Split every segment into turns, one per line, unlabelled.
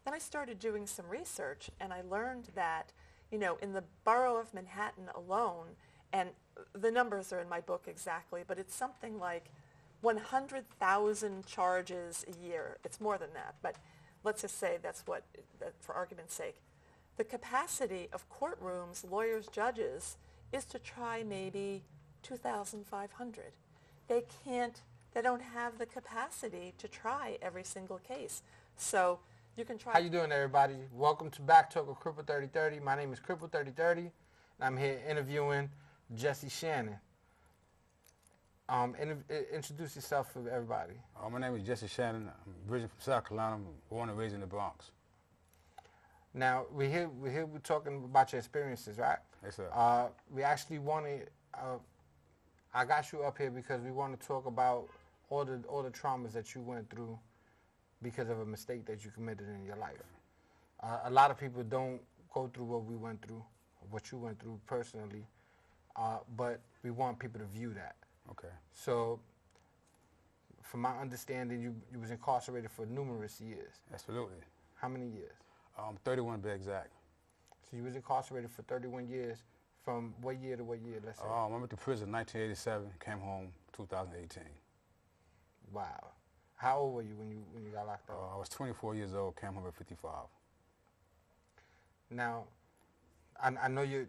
Then I started doing some research, and I learned that, you know, in the borough of Manhattan alone, and the numbers are in my book exactly, but it's something like 100,000 charges a year. It's more than that, but let's just say that's what, for argument's sake. The capacity of courtrooms, lawyers, judges, is to try maybe 2,500. They don't have the capacity to try every single case. So you can try.
How you doing, everybody? Welcome to Backtalk with Cripple3030. My name is Cripple3030, and I'm here interviewing Jessie Shannon. Introduce yourself for everybody.
My name is Jessie Shannon. I'm originally from South Carolina. I'm born and raised in the Bronx.
Now, we're talking about your experiences, right?
Yes, sir.
We actually wanted, I got you up here because we want to talk about all the traumas that you went through because of a mistake that you committed in your life. A lot of people don't go through what we went through, what you went through personally, but we want people to view that.
Okay.
So, from my understanding, you was incarcerated for numerous years.
Absolutely.
How many years?
31 to be exact.
So you was incarcerated for 31 years. From what year to what year, let's say?
I went to prison in 1987, came home 2018.
Wow. How old were you when you got locked up?
I was 24 years old, came home at 55.
Now, I know your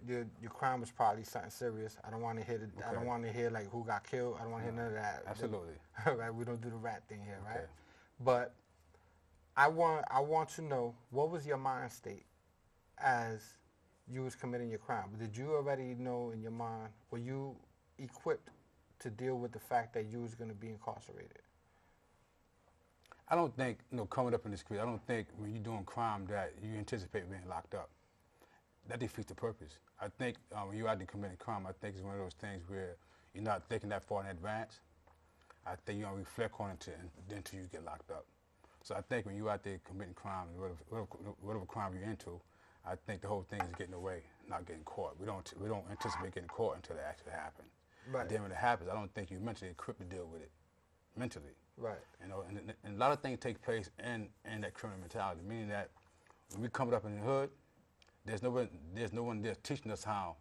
crime was probably something serious. I don't want to hear I don't want to hear like who got killed. I don't want to hear none of that.
Absolutely.
Right? We don't do the rat thing here, right?
Okay.
But I want to know, what was your mind state as you was committing your crime? Did you already know in your mind, were you equipped to deal with the fact that you was going to be incarcerated?
I don't think, coming up in the street, I don't think when you're doing crime that you anticipate being locked up. That defeats the purpose. I think when you're out there committing crime, I think it's one of those things where you're not thinking that far in advance. I think you don't reflect on it until you get locked up. So I think when you're out there committing crime, whatever crime you're into, I think the whole thing is getting away, not getting caught. We don't anticipate getting caught until it actually happens.
Right.
And then when it happens, I don't think you're mentally equipped to deal with it, mentally.
Right.
And a lot of things take place in that criminal mentality, meaning that when we come up in the hood, there's no one there teaching us how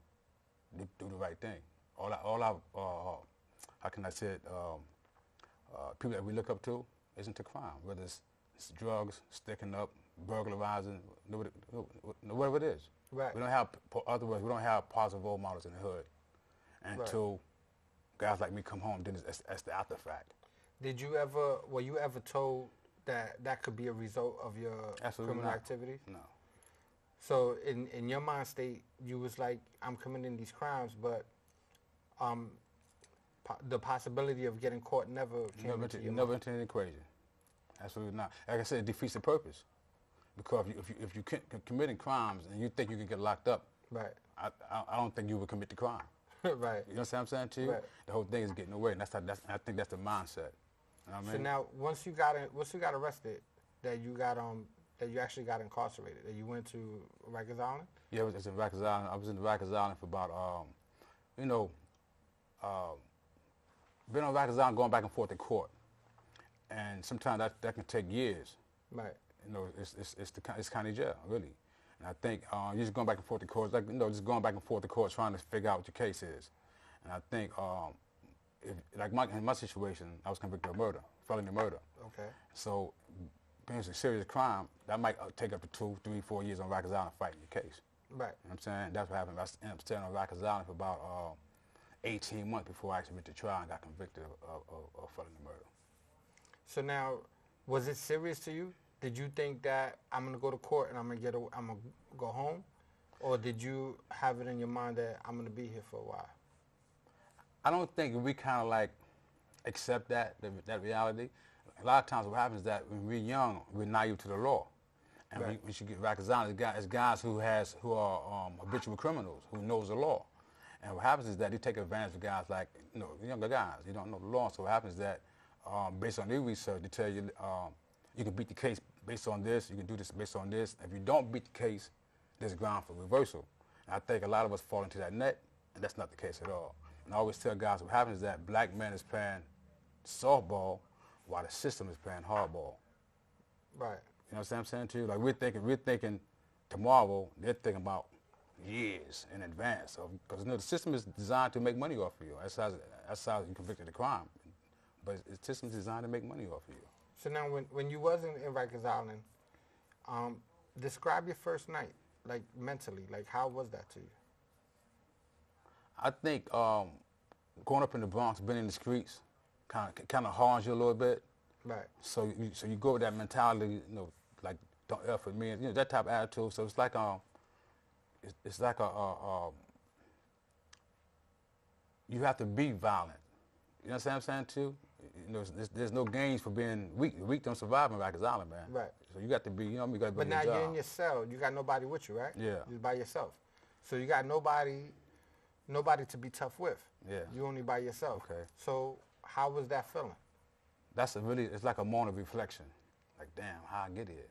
to do the right thing. All our how can I say it, people that we look up to isn't to crime, whether it's drugs, sticking up, burglarizing, whatever it is.
Right.
We don't have, otherwise, we don't have positive role models in the hood until guys like me come home. Then that's the after fact.
Were you ever told that could be a result of your criminal activity?
No.
So in your mind state, you was like, I'm committing these crimes, but the possibility of getting caught never came into your mind.
Never entered the equation. Absolutely not. Like I said, it defeats the purpose. Because if you committing crimes and you think you can get locked up,
right?
I don't think you would commit the crime.
Right.
You know what I'm saying to you?
Right.
The whole thing is getting away, and I think that's the mindset. You know what I mean?
So now, once you got arrested, that you actually got incarcerated, that you went to Rikers Island?
Yeah, it was in Rikers Island. I was in Rikers Island for about, been on Rikers Island going back and forth to court, and sometimes that can take years.
Right.
It's county jail, really. And I think you're just going back and forth to court, just going back and forth to court trying to figure out what your case is. And I think, in my situation, I was convicted of murder, felony murder.
Okay. So,
being a serious crime, that might take up to 2, 3, 4 years on Rikers Island fighting your case.
Right.
You know what I'm saying? That's what happened. I ended up staying on Rikers Island for about 18 months before I actually went to trial and got convicted of felony murder.
So now, was it serious to you? Did you think that I'm going to go to court and I'm going to go home? Or did you have it in your mind that I'm going to be here for a while?
I don't think we kind of like accept that reality. A lot of times what happens is that when we're young, we're naive to the law. And
right.
we should get Rikers Island, it's guys who are habitual criminals, who knows the law. And what happens is that they take advantage of guys like, younger guys. You don't know the law. So what happens is that based on their research, they tell you you can beat the case based on this, you can do this based on this. If you don't beat the case, there's ground for reversal. And I think a lot of us fall into that net, and that's not the case at all. And I always tell guys what happens is that black men is playing softball while the system is playing hardball.
Right.
You know what I'm saying to you? Like we're thinking tomorrow. They're thinking about years in advance. Because the system is designed to make money off of you. That's how you convicted a crime. But the system is designed to make money off of you.
So now, when you wasn't in Rikers Island, describe your first night, like mentally. Like, how was that to you?
I think growing up in the Bronx, being in the streets, kind of harms you a little bit.
Right.
So you go with that mentality, like don't F with me, that type of attitude. So it's like it's like you have to be violent. You know what I'm saying too? There's no gains for being weak. The weak don't survive in Rikers Island, man.
Right.
So you got to be, you got to be.
But now you're in your cell. You got nobody with you, right?
Yeah.
You're by yourself. So you got nobody to be tough with.
Yeah.
You only by yourself.
Okay.
So how was that feeling?
It's like a moment of reflection. Like, damn, how I get here?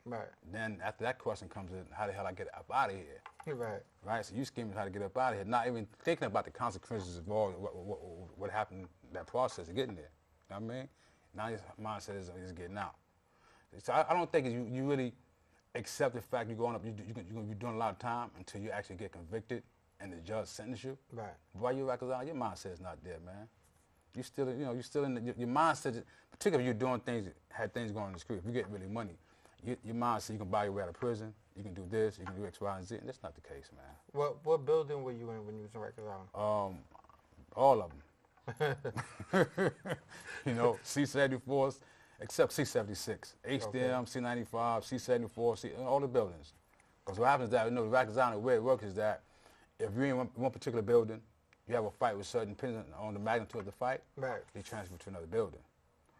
Right.
Then after that question comes in, how the hell I get up out of here?
Right.
Right. So you scheming how to get up out of here, not even thinking about the consequences of all what happened in that process of getting there. You know what I mean? Now your mindset is getting out. So I don't think you really accept the fact you're going up. You're doing a lot of time until you actually get convicted and the judge sentence you.
Right.
While you're Rikers Island, your mindset is not there, man. You still, you're still in your mindset. Particularly if you're doing things going on the street. If you get really money, your mindset, you can buy your way out of prison. You can do this. You can do X, Y, and Z. And that's not the case, man.
What building were you in when you was in Rikers Island?
All of them. C-74s, except C-76, HDM, C-95, C-74, all the buildings. Because what happens is that, Rikers Island, the way it works is that if you're in one particular building, you have a fight with certain, depending on the magnitude of the fight,
right.
They transfer to another building.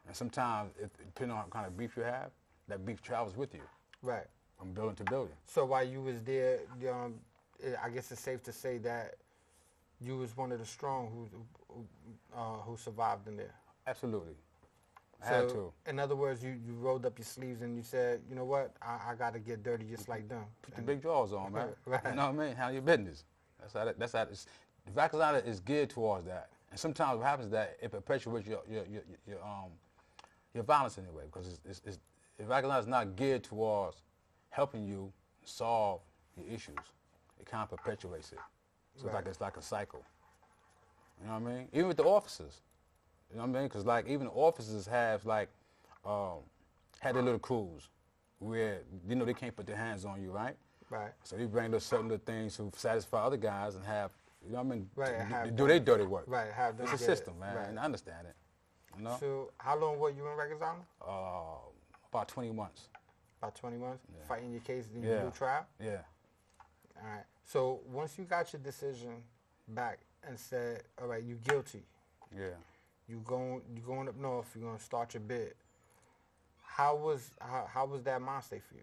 And sometimes, depending on what kind of beef you have, that beef travels with you. Right. From building to building.
So while you was there, I guess it's safe to say that you was one of the strong who survived in there.
Absolutely. I
so,
had to.
In other words, you rolled up your sleeves and you said, you know what, I got to get dirty just like them.
Put the big drawers on, man.
Right.
You know what I mean? Handle your business. That's how the Rikers Island is geared towards that. And sometimes what happens is that it perpetuates your violence anyway, because if Rikers Island is not geared towards helping you solve your issues, it kind of perpetuates it. So
right.
it's like a cycle. You know what I mean? Even with the officers. You know what I mean? Because like even the officers have like had their little crews where they can't put their hands on you, right?
Right.
So they bring certain little things to satisfy other guys and have, you know what I mean?
Right.
Do their dirty work.
Right. Have them.
It's a system, man.
Right.
And I understand it. You know?
So how long were you in Rikers Island?
About 20 months.
About 20 months?
Yeah.
Fighting your case in your trial?
Yeah.
All right. So once you got your decision back and said, all right, you guilty.
Yeah.
You going up north, you're gonna start your bid. How was that mind state for you?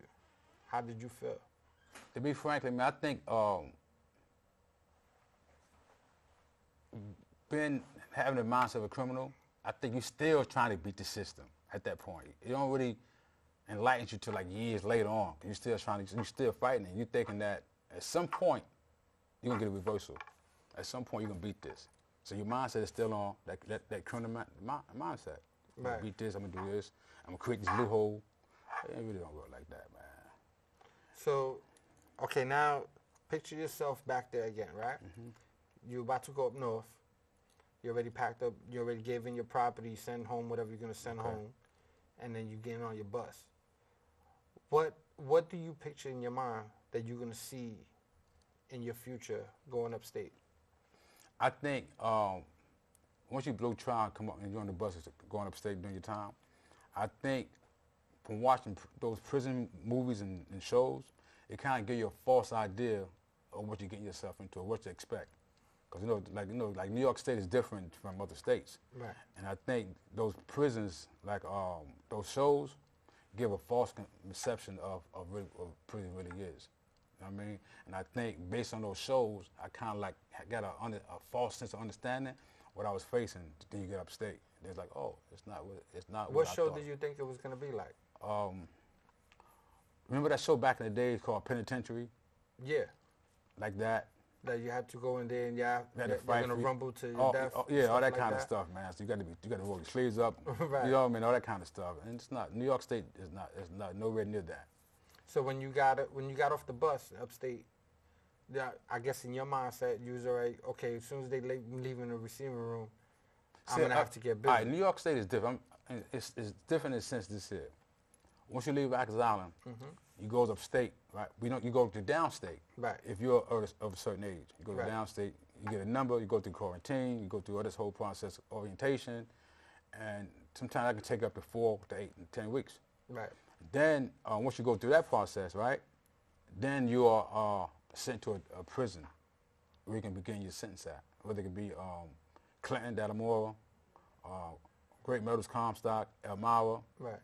How did you feel?
To be frank, man, I think having the mindset of a criminal, I think you're still trying to beat the system at that point. It don't really enlighten you till like years later on. You're still fighting it. You're thinking that at some point you're gonna get a reversal. At some point you're gonna beat this. So your mindset is still on that criminal mindset. I'm gonna beat this. I'm gonna do this. I'm gonna create this loophole. It really don't work like that, man.
So, okay, now picture yourself back there again, right? Mm-hmm. You're about to go up north. You already packed up. You already gave in your property. You send home whatever you're gonna send home, and then you get on your bus. What do you picture in your mind that you're gonna see in your future going upstate?
I think once you blow trial and come up and you're on the buses going upstate during your time, I think from watching those prison movies and shows, it kind of gives you a false idea of what you're getting yourself into or what to expect. Because like New York State is different from other states.
Right.
And I think those prisons, like those shows, give a false conception of prison really is. You know what I mean? And I think based on those shows, I kind of like got a false sense of understanding what I was facing. Then you get upstate. It's like, oh, it's not.
What show did you think it was gonna be like?
Remember that show back in the day called Penitentiary?
Yeah.
Like that.
That you had to go in there and
had to
they're
fight
gonna
for you.
rumble to your death.
Yeah, all that
like
kind of stuff, man. So you got to roll your sleeves up.
Right.
You know what I mean? All that kind of stuff. And it's not New York State is not nowhere near that.
So when you got off the bus upstate, I guess in your mindset you was already okay. As soon as they leaving the receiving room, I'm gonna have to get busy.
All right, New York State is different. It's different in the sense this here. Once you leave Rikers Island, you go upstate, right? You go to downstate.
Right.
If you're of a certain age, you go to
Right.
downstate. You get a number. You go through quarantine. You go through all this whole process of orientation, and sometimes that can take up to 4 to 8 and 10 weeks.
Right.
Then once you go through that process, right, then you are sent to a prison where you can begin your sentence at. Whether it could be Clinton, Datamora, Great Meadows, Comstock, Elmira,
Right.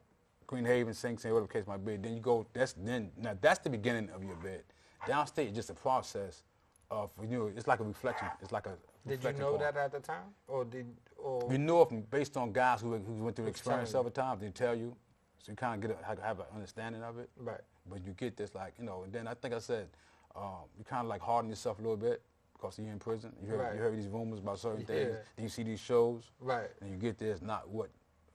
Green Haven, Sing Sing, whatever the case might be. Then you go. That's the beginning of your bid. Downstate is just a process of it's like a reflection. It's like a.
Did you know that at the time, or
You know it based on guys who went through the experience several times. They tell you, so you kind of have an understanding of it.
Right.
But you get this and then I think I said you kind of like harden yourself a little bit because you're in prison. You heard these rumors about certain things. Then you see these shows.
Right.
And you get this not what.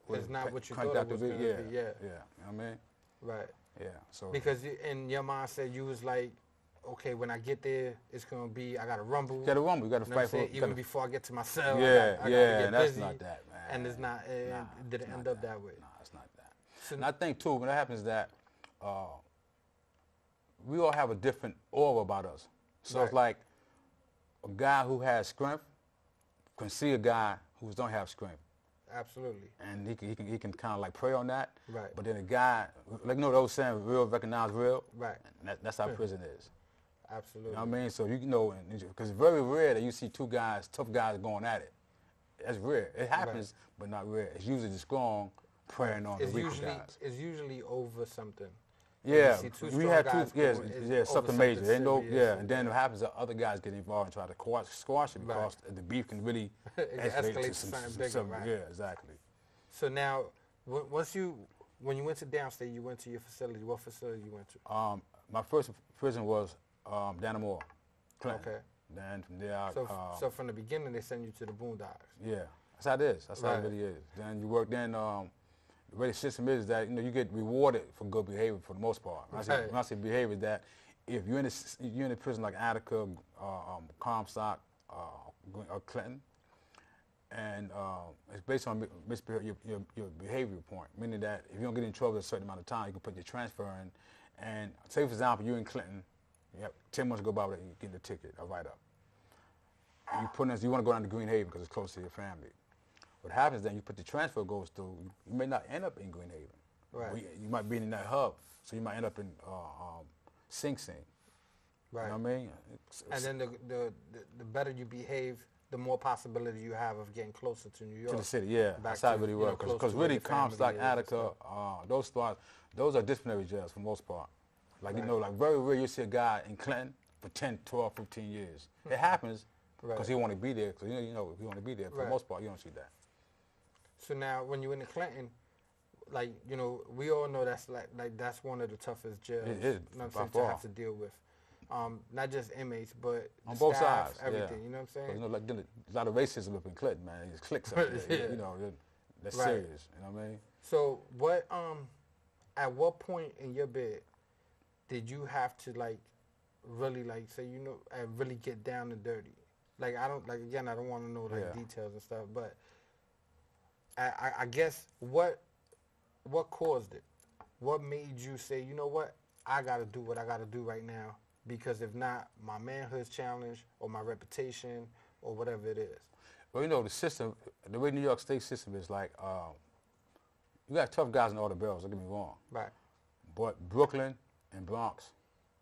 It's not what you
cranked
thought
out
it was
to be.
going to
Yeah.
be. Yeah.
Yeah. You know what I mean?
Right.
Yeah. So.
Because in your mindset, you was like, okay, when I get there, it's going to be, I got to rumble.
You got to rumble. You got to
You know what I'm
fight for
saying?
it.
Even before I get to my cell,
Yeah,
I gotta
yeah,
get
and that's
busy.
not that, man.
And it's not, it didn't end up that way.
Nah, it's not that.
So
And I think, too, when that happens that we all have a different aura about us. So it's like a guy who has strength can see a guy who don't have strength.
Absolutely.
And he can kind of like prey on that.
Right.
But then a guy, like those saying, real recognize real.
Right.
And that's how prison is.
Absolutely.
You know what I mean? So because it's very rare that you see two guys, tough guys going at it. That's rare. It happens, but not rare. It's usually the strong preying on the weaker guys.
It's usually over something.
Yeah,
You see two
we
strong
had
guys
two. Yeah,
going, it's
yeah,
over
something major. Ain't no,
serious.
yeah, and then what happens is other guys get involved and try to squash it because the beef can really
It
escalate
escalates
to
to something
some
bigger, right?
Yeah, exactly.
So now, when you went to downstate, you went to your facility. What facility you went to?
My first prison was Datamora, Clinton.
Okay.
Then from there,
So from the beginning, they send you to the boondocks.
yeah, that's how it is. That's how
Right.
it really is. Then you work. Then the way the system is that you get rewarded for good behavior for the most part. When I say behavior, that if you're in a prison like Attica, Comstock, or Clinton, and it's based on your behavior point, meaning that if you don't get in trouble a certain amount of time, you can put your transfer in. And say, for example, you're in Clinton, you have 10 months to go by without you getting a ticket, a write-up. You want to go down to Green Haven because it's close to your family. What happens then, you put the transfer goes through, you may not end up in Green Haven.
Right.
You might be in that hub, so you might end up in Sing Sing.
Right.
You know what I mean?
And then the better you behave, the more possibility you have of getting closer to New York.
To the city, yeah.
Back
That's how it
to,
really
you know,
works.
close
Because
to where
really,
your family
Comstock,
is and
Attica, those spots, those are disciplinary jails for the most part. Like, like very rare you see a guy in Clinton for 10, 12, 15 years. It happens because he want to be there. Because, he want to be there. For the most part, you don't see that.
So now, when you're in Clinton, we all know that's that's one of the toughest jails.
It is,
you know what
by
I'm saying, to have
far.
to deal with. Not just inmates, but
On
the
both
staff,
sides,
everything.
yeah.
You know what I'm saying?
There's a lot of racism up in Clinton, man. It's cliques up there.
Yeah.
That's
Right.
serious. You know what I mean?
So at what point in your bid did you have to really really get down and dirty? I don't want to know details and stuff, but I guess what caused it? What made you say, you know what, I got to do what I got to do right now, because if not, my manhood's challenged or my reputation or whatever it is.
Well, the system, the way New York State system is like, you got tough guys in all the boroughs, don't get me wrong.
Right.
But Brooklyn and Bronx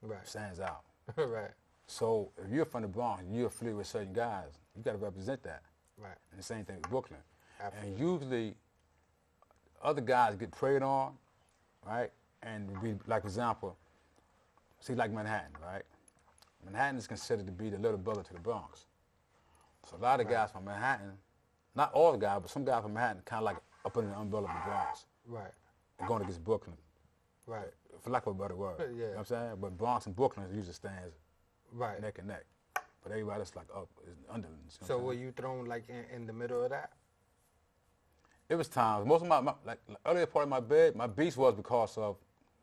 Right.
stands out.
Right.
So if you're from the Bronx and you're affiliated with certain guys, you got to represent that.
Right.
And the same thing with Brooklyn.
Absolutely.
And usually, other guys get preyed on, right? And be like, for example, see, like Manhattan, right? Manhattan is considered to be the little brother to the Bronx. So a lot of guys from Manhattan, not all the guys, but some guys from Manhattan, kind of like up under the umbrella of the Bronx.
Right.
And going against Brooklyn,
Right.
for lack of a better word.
Yeah.
You know what I'm saying? But Bronx and Brooklyn usually stands
Right.
neck and neck. but everybody that's like up is underlings. You know
So
what I'm
were
saying?
you thrown like in the middle of that?
It was times. Most of my like earlier part of my bed, my beast was because of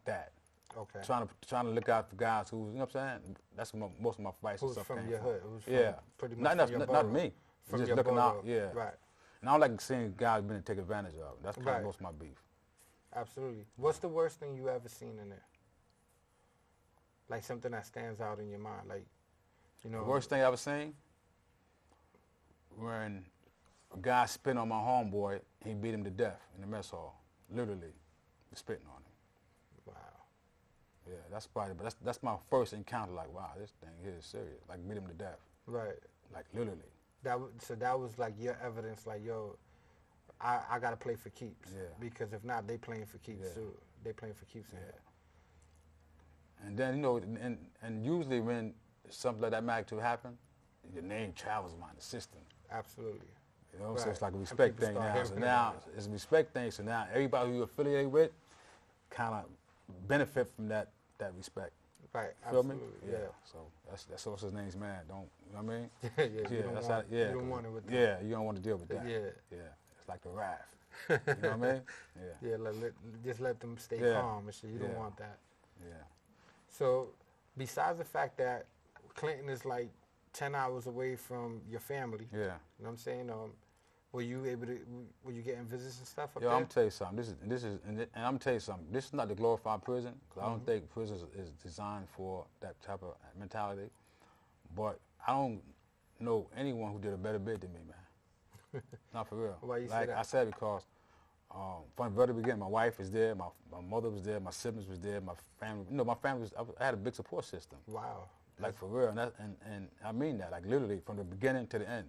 that.
Okay.
Trying to look out for guys who, you know what I'm saying? That's where most of my fights and
Who's
stuff
from
came
your
from.
hood? It was from
Yeah.
pretty much
Not
from your
not
borough.
me.
From
Just
your
looking
borough.
out. Yeah.
Right.
And I don't like seeing guys being taken advantage of. That's kind
Right.
of most of my beef.
Absolutely. What's the worst thing you ever seen in there? Like something that stands out in your mind, like, you know.
The worst thing I ever seen, when a guy spit on my homeboy, he beat him to death in the mess hall, literally, spitting on him.
Wow.
Yeah, that's probably, but that's my first encounter. Like, wow, this thing here is serious. Like, beat him to death,
Right.
like literally.
So that was like your evidence, like, yo, I gotta play for keeps.
Yeah.
Because if not, they playing for keeps
Yeah.
too. They playing for keeps.
Yeah. And then, you know, and usually when something like that might to happen, your name travels around the system.
Absolutely.
You know,
Right.
so it's like a
And
respect
people
thing
start
now.
hearing
So
about
now
it.
it's a respect thing. So now everybody who you affiliate with kind of benefit from that respect.
Right.
Feel
Absolutely.
me?
Yeah.
So that's also his name's man. Don't, you know what I mean?
Yeah. You don't
that's
want,
how, yeah.
You don't want it with that.
Yeah, you don't want to deal with that.
Yeah.
Yeah. It's like the wrath. You know what I mean? Yeah.
Yeah. Just let them stay
Yeah.
calm and shit. You don't
Yeah.
want that.
Yeah.
So, besides the fact that Clinton is like 10 hours away from your family,
Yeah.
you know what I'm saying? Were you getting visits and stuff up
Yo,
there?
I'm gonna tell you something. And I'm gonna tell you something. This is not the glorified prison, because I don't think prison is designed for that type of mentality. But I don't know anyone who did a better bid than me, man. Not for real.
Why you say
like
that?
I said, because from the very beginning, my wife was there, my mother was there, my siblings was there, my family. You know, my family was. I had a big support system.
Wow.
Like for real, and I mean that, like literally from the beginning to the end.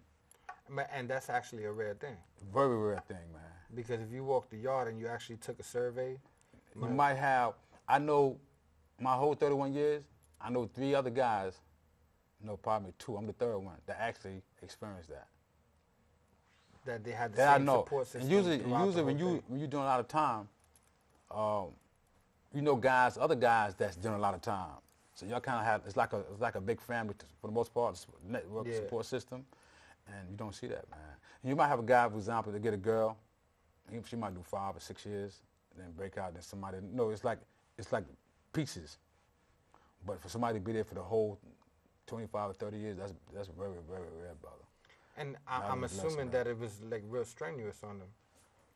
And that's actually a rare thing.
Very rare thing, man.
Because if you walk the yard and you actually took a survey,
You might have, I know my whole 31 years, I know 3 other guys, no, probably 2, I'm the 3rd one, that actually experienced that.
that they had the
That I
same
know.
support system.
And usually
throughout the
when
whole thing.
you're doing a lot of time, you know other guys that's doing a lot of time. So y'all kind of have, it's like a big family for the most part, network
Yeah.
support system, and you don't see that, man. And you might have a guy, for example, to get a girl, she might do 5 or 6 years, then break out, then somebody, no, it's like pieces. But for somebody to be there for the whole 25 or 30 years, that's very, very rare, brother.
And
Not
I'm
a blessing,
assuming
man.
that it was like real strenuous on them,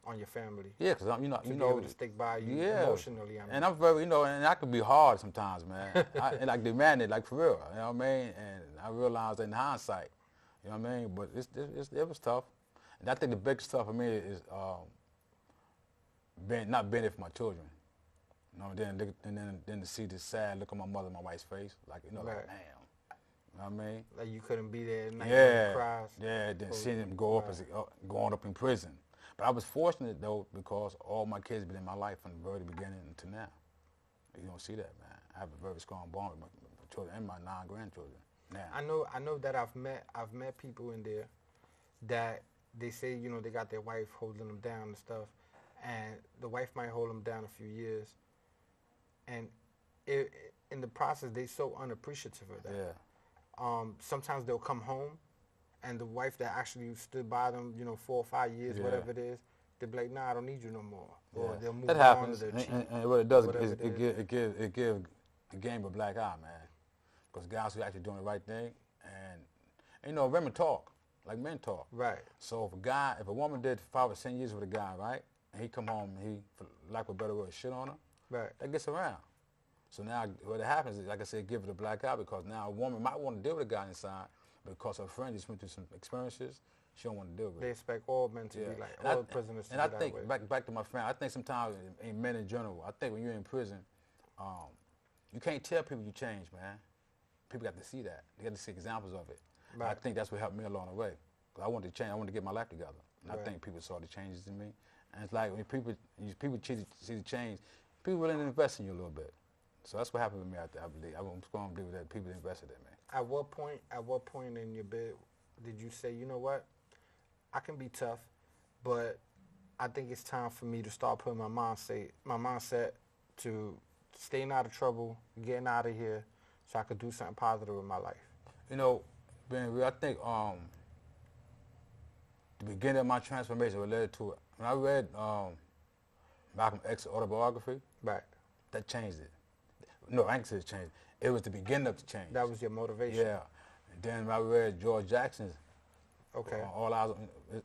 on your family.
Yeah, because you know,
To be able to stick by you emotionally. I mean.
And I'm very, you know, and I could be hard sometimes, man. And like demanded, like for real, you know what I mean? And I realized in hindsight, you know what I mean? But it was tough. And I think the biggest stuff for me is not being there for my children. You know, then to see this sad look on my mother and my wife's face, like, you know, like,
Right.
damn. You know what I mean?
Like you couldn't be there at night
Yeah,
when it cries.
yeah. Then
Oh,
seeing them go up
right.
as going up in prison. But I was fortunate though because all my kids been in my life from the very beginning to now. You don't see that, man. I have a very strong bond with my children and my 9 grandchildren. Now,
I know that I've met people in there that they say, you know, they got their wife holding them down and stuff, and the wife might hold them down a few years, and in the process they so unappreciative of that.
yeah,
Sometimes they'll come home, and the wife that actually stood by them, you know, 4 or 5 years,
Yeah.
whatever it is, they'll be like, nah, I don't need you no more. Or
yeah.
they'll move
That
on
happens,
to their cheat.
and what it does
whatever
is
it
it gives the game a black eye, man. Because guys who actually doing the right thing, and you know, women talk like men talk.
Right.
So if a woman did 5 or 10 years with a guy, right, and he come home and he, for lack of a better word, shit on her,
Right.
that gets around. So now what happens is, like I said, give it a black eye, because now a woman might want to deal with a guy inside, but because her friend just went through some experiences, she don't want to deal with
They
it.
expect all men to be like,
And
all prisoners to
and
be
I
that
think,
way.
back to my friend, I think sometimes in men in general, I think when you're in prison, you can't tell people you change, man. People got to see that. They got to see examples of it. And I
Right.
think that's what helped me along the way. 'Cause I wanted to change. I wanted to get my life together. And
Right.
I think people saw the changes in me. And it's like when people see the change, people willing to invest in you a little bit. So that's what happened with me. I believe. I'm going to believe that people invested in me.
At what point in your bid did you say, you know what, I can be tough, but I think it's time for me to start putting my mindset to staying out of trouble, getting out of here, so I could do something positive with my life?
You know, been real. I think the beginning of my transformation was led to it. When I read Malcolm X's autobiography,
Right.
that changed it. No, I ain't say it changed. It was the beginning of the change.
That was your motivation.
Yeah. And then when I read George Jackson's
Okay.
All Eyes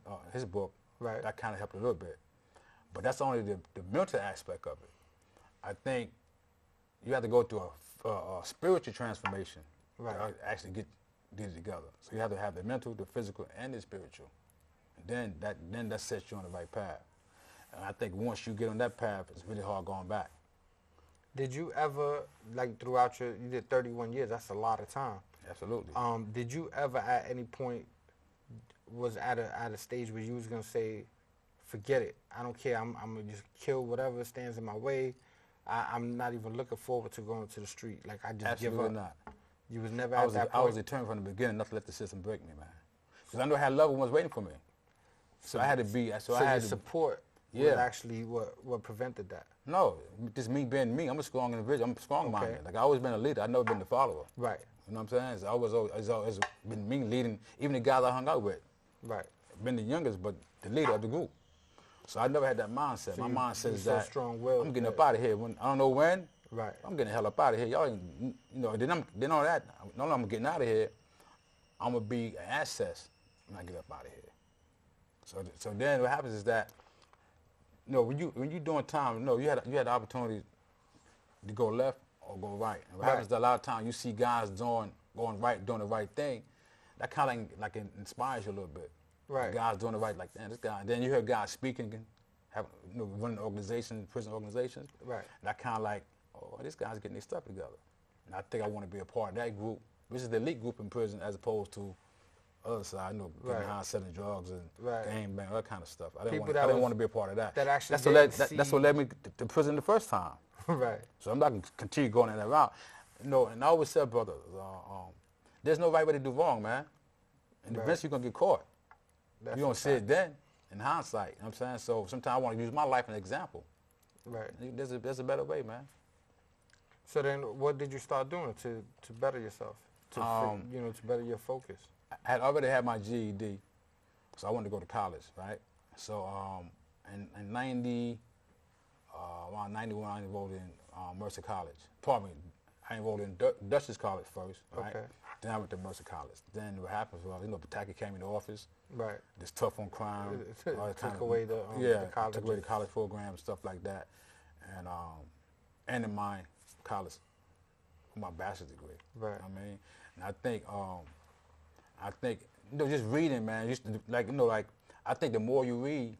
on his book,
Right.
that kind of helped a little bit. But that's only the mental aspect of it. I think you have to go through a spiritual transformation
Right.
to actually get it together. So you have to have the mental, the physical, and the spiritual. And then that sets you on the right path. And I think once you get on that path, it's really hard going back.
Did you ever, like throughout you did 31 years, that's a lot of time.
Absolutely.
Did you ever at any point was at a stage where you was gonna say, forget it, I don't care, I'm gonna just kill whatever stands in my way. I'm not even looking forward to going to the street. Like I just
Absolutely
give up.
not.
You was never
I
at
was,
that
I
point.
was determined from the beginning not to let the system break me, man. Because I knew I had loved ones waiting for me. So I had to be. So I
your
had to.
support was
Yeah.
actually what prevented that.
No, just me being me. I'm a strong individual. I'm strong-minded.
Okay.
Like I always been a leader. I never been the follower.
Right.
You know what I'm saying? So it's always been me leading, even the guys I hung out with.
Right.
Been the youngest, but the leader of the group. So I never had that mindset.
So
My mindset
you
is
so
that
strong-willed
I'm getting
that-
up out of here. When I don't know when.
Right.
I'm getting the hell up out of here. Y'all ain't, you know. Then all that. Not only I'm getting out of here, I'm gonna be an asset when I get up out of here. So then what happens is that, you know, when you doing time, you know, you had the opportunity to go left or go right. And what
Right.
happens is that a lot of times you see guys going right, doing the right thing. That kind of like inspires you a little bit.
Right.
Guys doing the right, like, damn, this guy. And then you hear guys speaking, running organizations, prison organizations.
Right.
That kind of like, oh, this guy's getting his stuff together. And I think I want to be a part of that group. This is the elite group in prison as opposed to other side, you know, getting
Right.
high, selling drugs and
Right.
gang bang, all that kind of stuff. I
People
didn't
that was-
want to be a part of that.
that actually
that's what led,
didn't
that's
see-
what led me to prison the first time.
Right.
So I'm not going to continue going in that route. You know, and I always said, brother, there's no right way to do wrong, man. And
Right.
eventually you're going to get caught.
That's
You don't
a
see it
fact.
then, in hindsight. You know what I'm saying? So sometimes I want to use my life as an example.
Right.
There's a better way, man.
So then, what did you start doing to better yourself? To better your focus.
I had already had my GED, so I wanted to go to college, right? So in around 91, I enrolled in Mercer College. Pardon me, I enrolled in Dutchess College first, right?
Okay.
Then I went to Mercer College. Then what happened was, you know, Pataki came into office.
Right.
Just tough on crime.
It
all that
took
kind
away the colleges.
took away the college program and stuff like that, and in my college, my bachelor's degree.
Right.
You know what I mean, and I think you know, just reading, man. Just like, you know, like I think the more you read,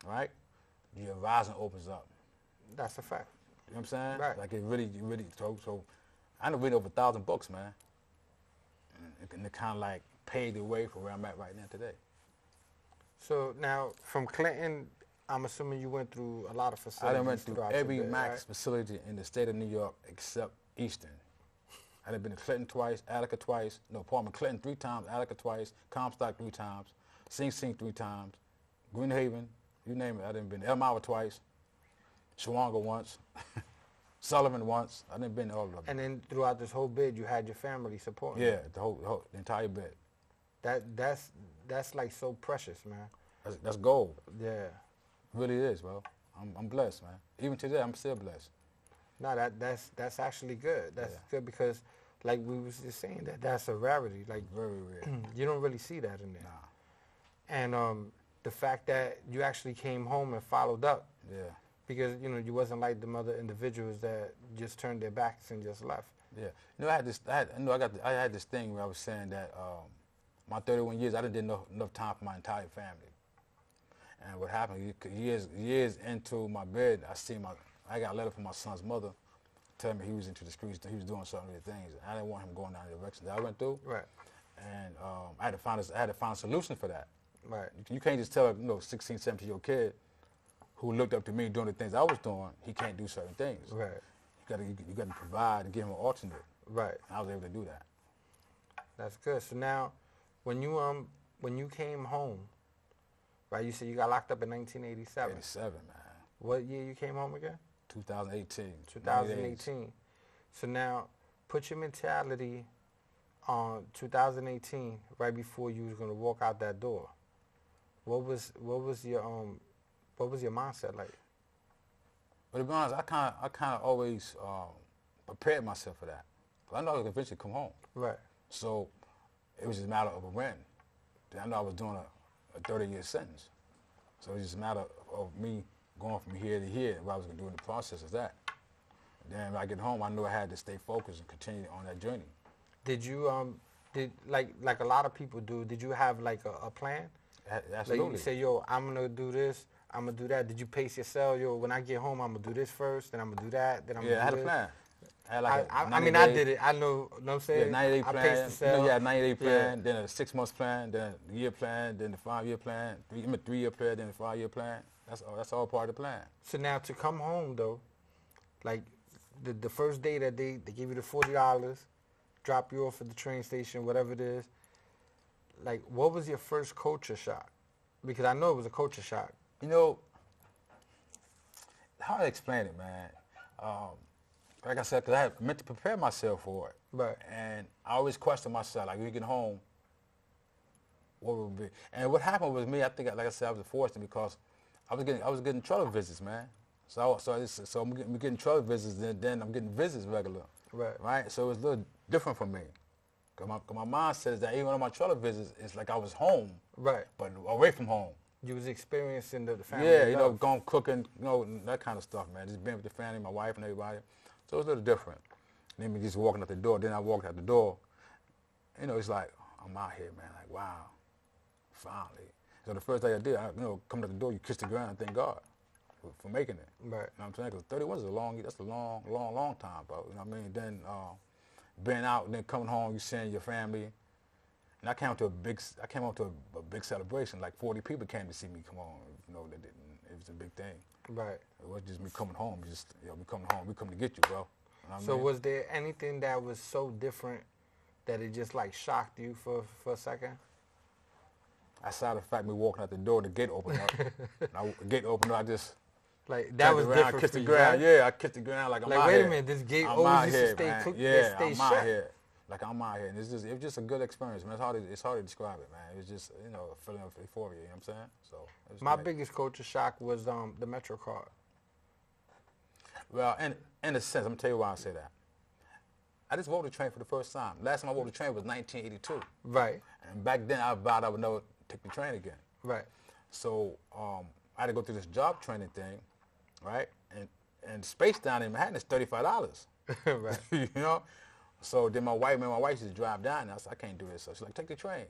right, your horizon opens up.
That's a fact.
You know what I'm saying?
Right.
Like it really. So I done read over 1,000 books, man, and it kind of like paved the way for where I'm at right now today.
So now, from Clinton, I'm assuming you went through a lot of
I
facilities.
done went through
throughout
every
your day,
max
right?
facility in the state of New York except Eastern. I done been to Clinton twice, Attica twice, Clinton 3 times, Attica twice, Comstock 3 times, Sing Sing 3 times, Greenhaven, you name it. I done been to Elmira twice, Shawanga once, Sullivan once. I done been to all of them.
And then throughout this whole bid, you had your family supporting.
Yeah, the entire bit.
That's like so precious, man.
That's gold.
Yeah.
It really is, bro. I'm blessed, man. Even today, I'm still blessed.
No, that's actually good. That's
Yeah.
good because, like we was just saying, that's a rarity. Like
Very rare.
you don't really see that in there.
Nah.
And the fact that you actually came home and followed up,
Yeah.
because you know you wasn't like the other individuals that just turned their backs and just left.
Yeah. You know, I had this thing where I was saying that my 31 years, I didn't enough time for my entire family. And what happened, years into my bed, I got a letter from my son's mother telling me he was into the streets, he was doing certain other things. I didn't want him going down the direction that I went through.
Right.
And I had to find a solution for that.
Right.
You can't just tell a 16, 17-year-old kid who looked up to me doing the things I was doing, he can't do certain things.
Right.
You got to provide and give him an alternate.
Right.
And I was able to do that.
That's good. So now, when you came home, right? You said you got locked up in 1987.
87, man.
What year you came home again?
2018.
2018. So now, put your mentality 2018, right before you was gonna walk out that door, what was your mindset like?
But to be honest, I kind of always prepared myself for that. 'Cause I know I would eventually come home.
Right.
So it was just a matter of a when. Then I know I was doing a 30-year sentence. So it was just a matter of me going from here to here. What I was going to do in the process is that. Then when I get home, I knew I had to stay focused and continue on that journey.
Did you like a lot of people do? Did you have like a plan?
Absolutely.
Like you say, yo, I'm gonna do this. I'm gonna do that. Did you pace yourself? Yo, when I get home, I'm gonna do this first. Then I'm gonna do that. Then I'm gonna do
I had
this.
a plan. I had like
I mean, I did it. I know what I'm saying.
90-day
I
plan.
paced myself.
You had a 90-day plan, then a 6-month plan, then a year plan, then the 5-year plan, 3-year plan, then a 5-year plan. That's all part of the plan.
So now to come home though, like the first day that they give you the $40, drop you off at the train station, whatever it is. Like, what was your first culture shock? Because I know it was a culture shock.
You know, how to explain it, man. Like I said, because I had meant to prepare myself for it.
Right.
And I always question myself, like, when you get home, what would be? And what happened with me, I think, like I said, I was fortunate because I was getting trouble visits, man. So I'm getting trouble visits, then I'm getting visits regular.
Right.
Right. So it's a little different for me. Cause my mindset is that even on my trouble visits, it's like I was home.
Right.
But away from home.
You was experiencing the family.
Yeah, you know,
love.
going cooking, you know, that kind of stuff, man. Just being with the family, my wife and everybody. So it's a little different. And then me just walking out the door. Then I walked out the door. You know, it's like, I'm out here, man. Like, wow, finally. So the first thing I did, coming out the door, you kiss the ground and thank God for making it.
Right.
You know what I'm saying? Because 31 is that's a long time, bro. You know what I mean? Then being out, then coming home, you seeing your family. And I came up to a big celebration. Like 40 people came to see me come on. You know, it was a big thing.
Right.
It wasn't just me coming home. Just, we coming home. We come to get you, bro. You know what I
So
mean?
was there anything that was so different that it just like shocked you for a second?
Aside the fact me walking out the door, the gate opened up. The gate opened up, I just
Like that was
around,
different
kissed
for
the
you,
ground.
right?
Yeah, I kissed the ground like I'm
Like
out
wait
here.
a minute, this gate
I'm
always
out
used
here,
to stay
man.
clear.
Yeah,
stay
I'm
shut.
out here. Like I'm out here. And it was just a good experience, man. It's hard to describe it, man. It was just, a feeling of euphoria, you know what I'm saying? So it was
My
great. biggest
biggest culture shock was the Metro card.
Well, in a sense, I'm gonna tell you why I say that. I just rode the train for the first time. Last time I rode the train was 1982.
Right.
And back then I vowed I would never take the train again.
Right.
So I had to go through this job training thing, right? And space down in Manhattan is $35.
Right.
You know? So then my wife used to drive down and I said, I can't do this. So she's like, take the train.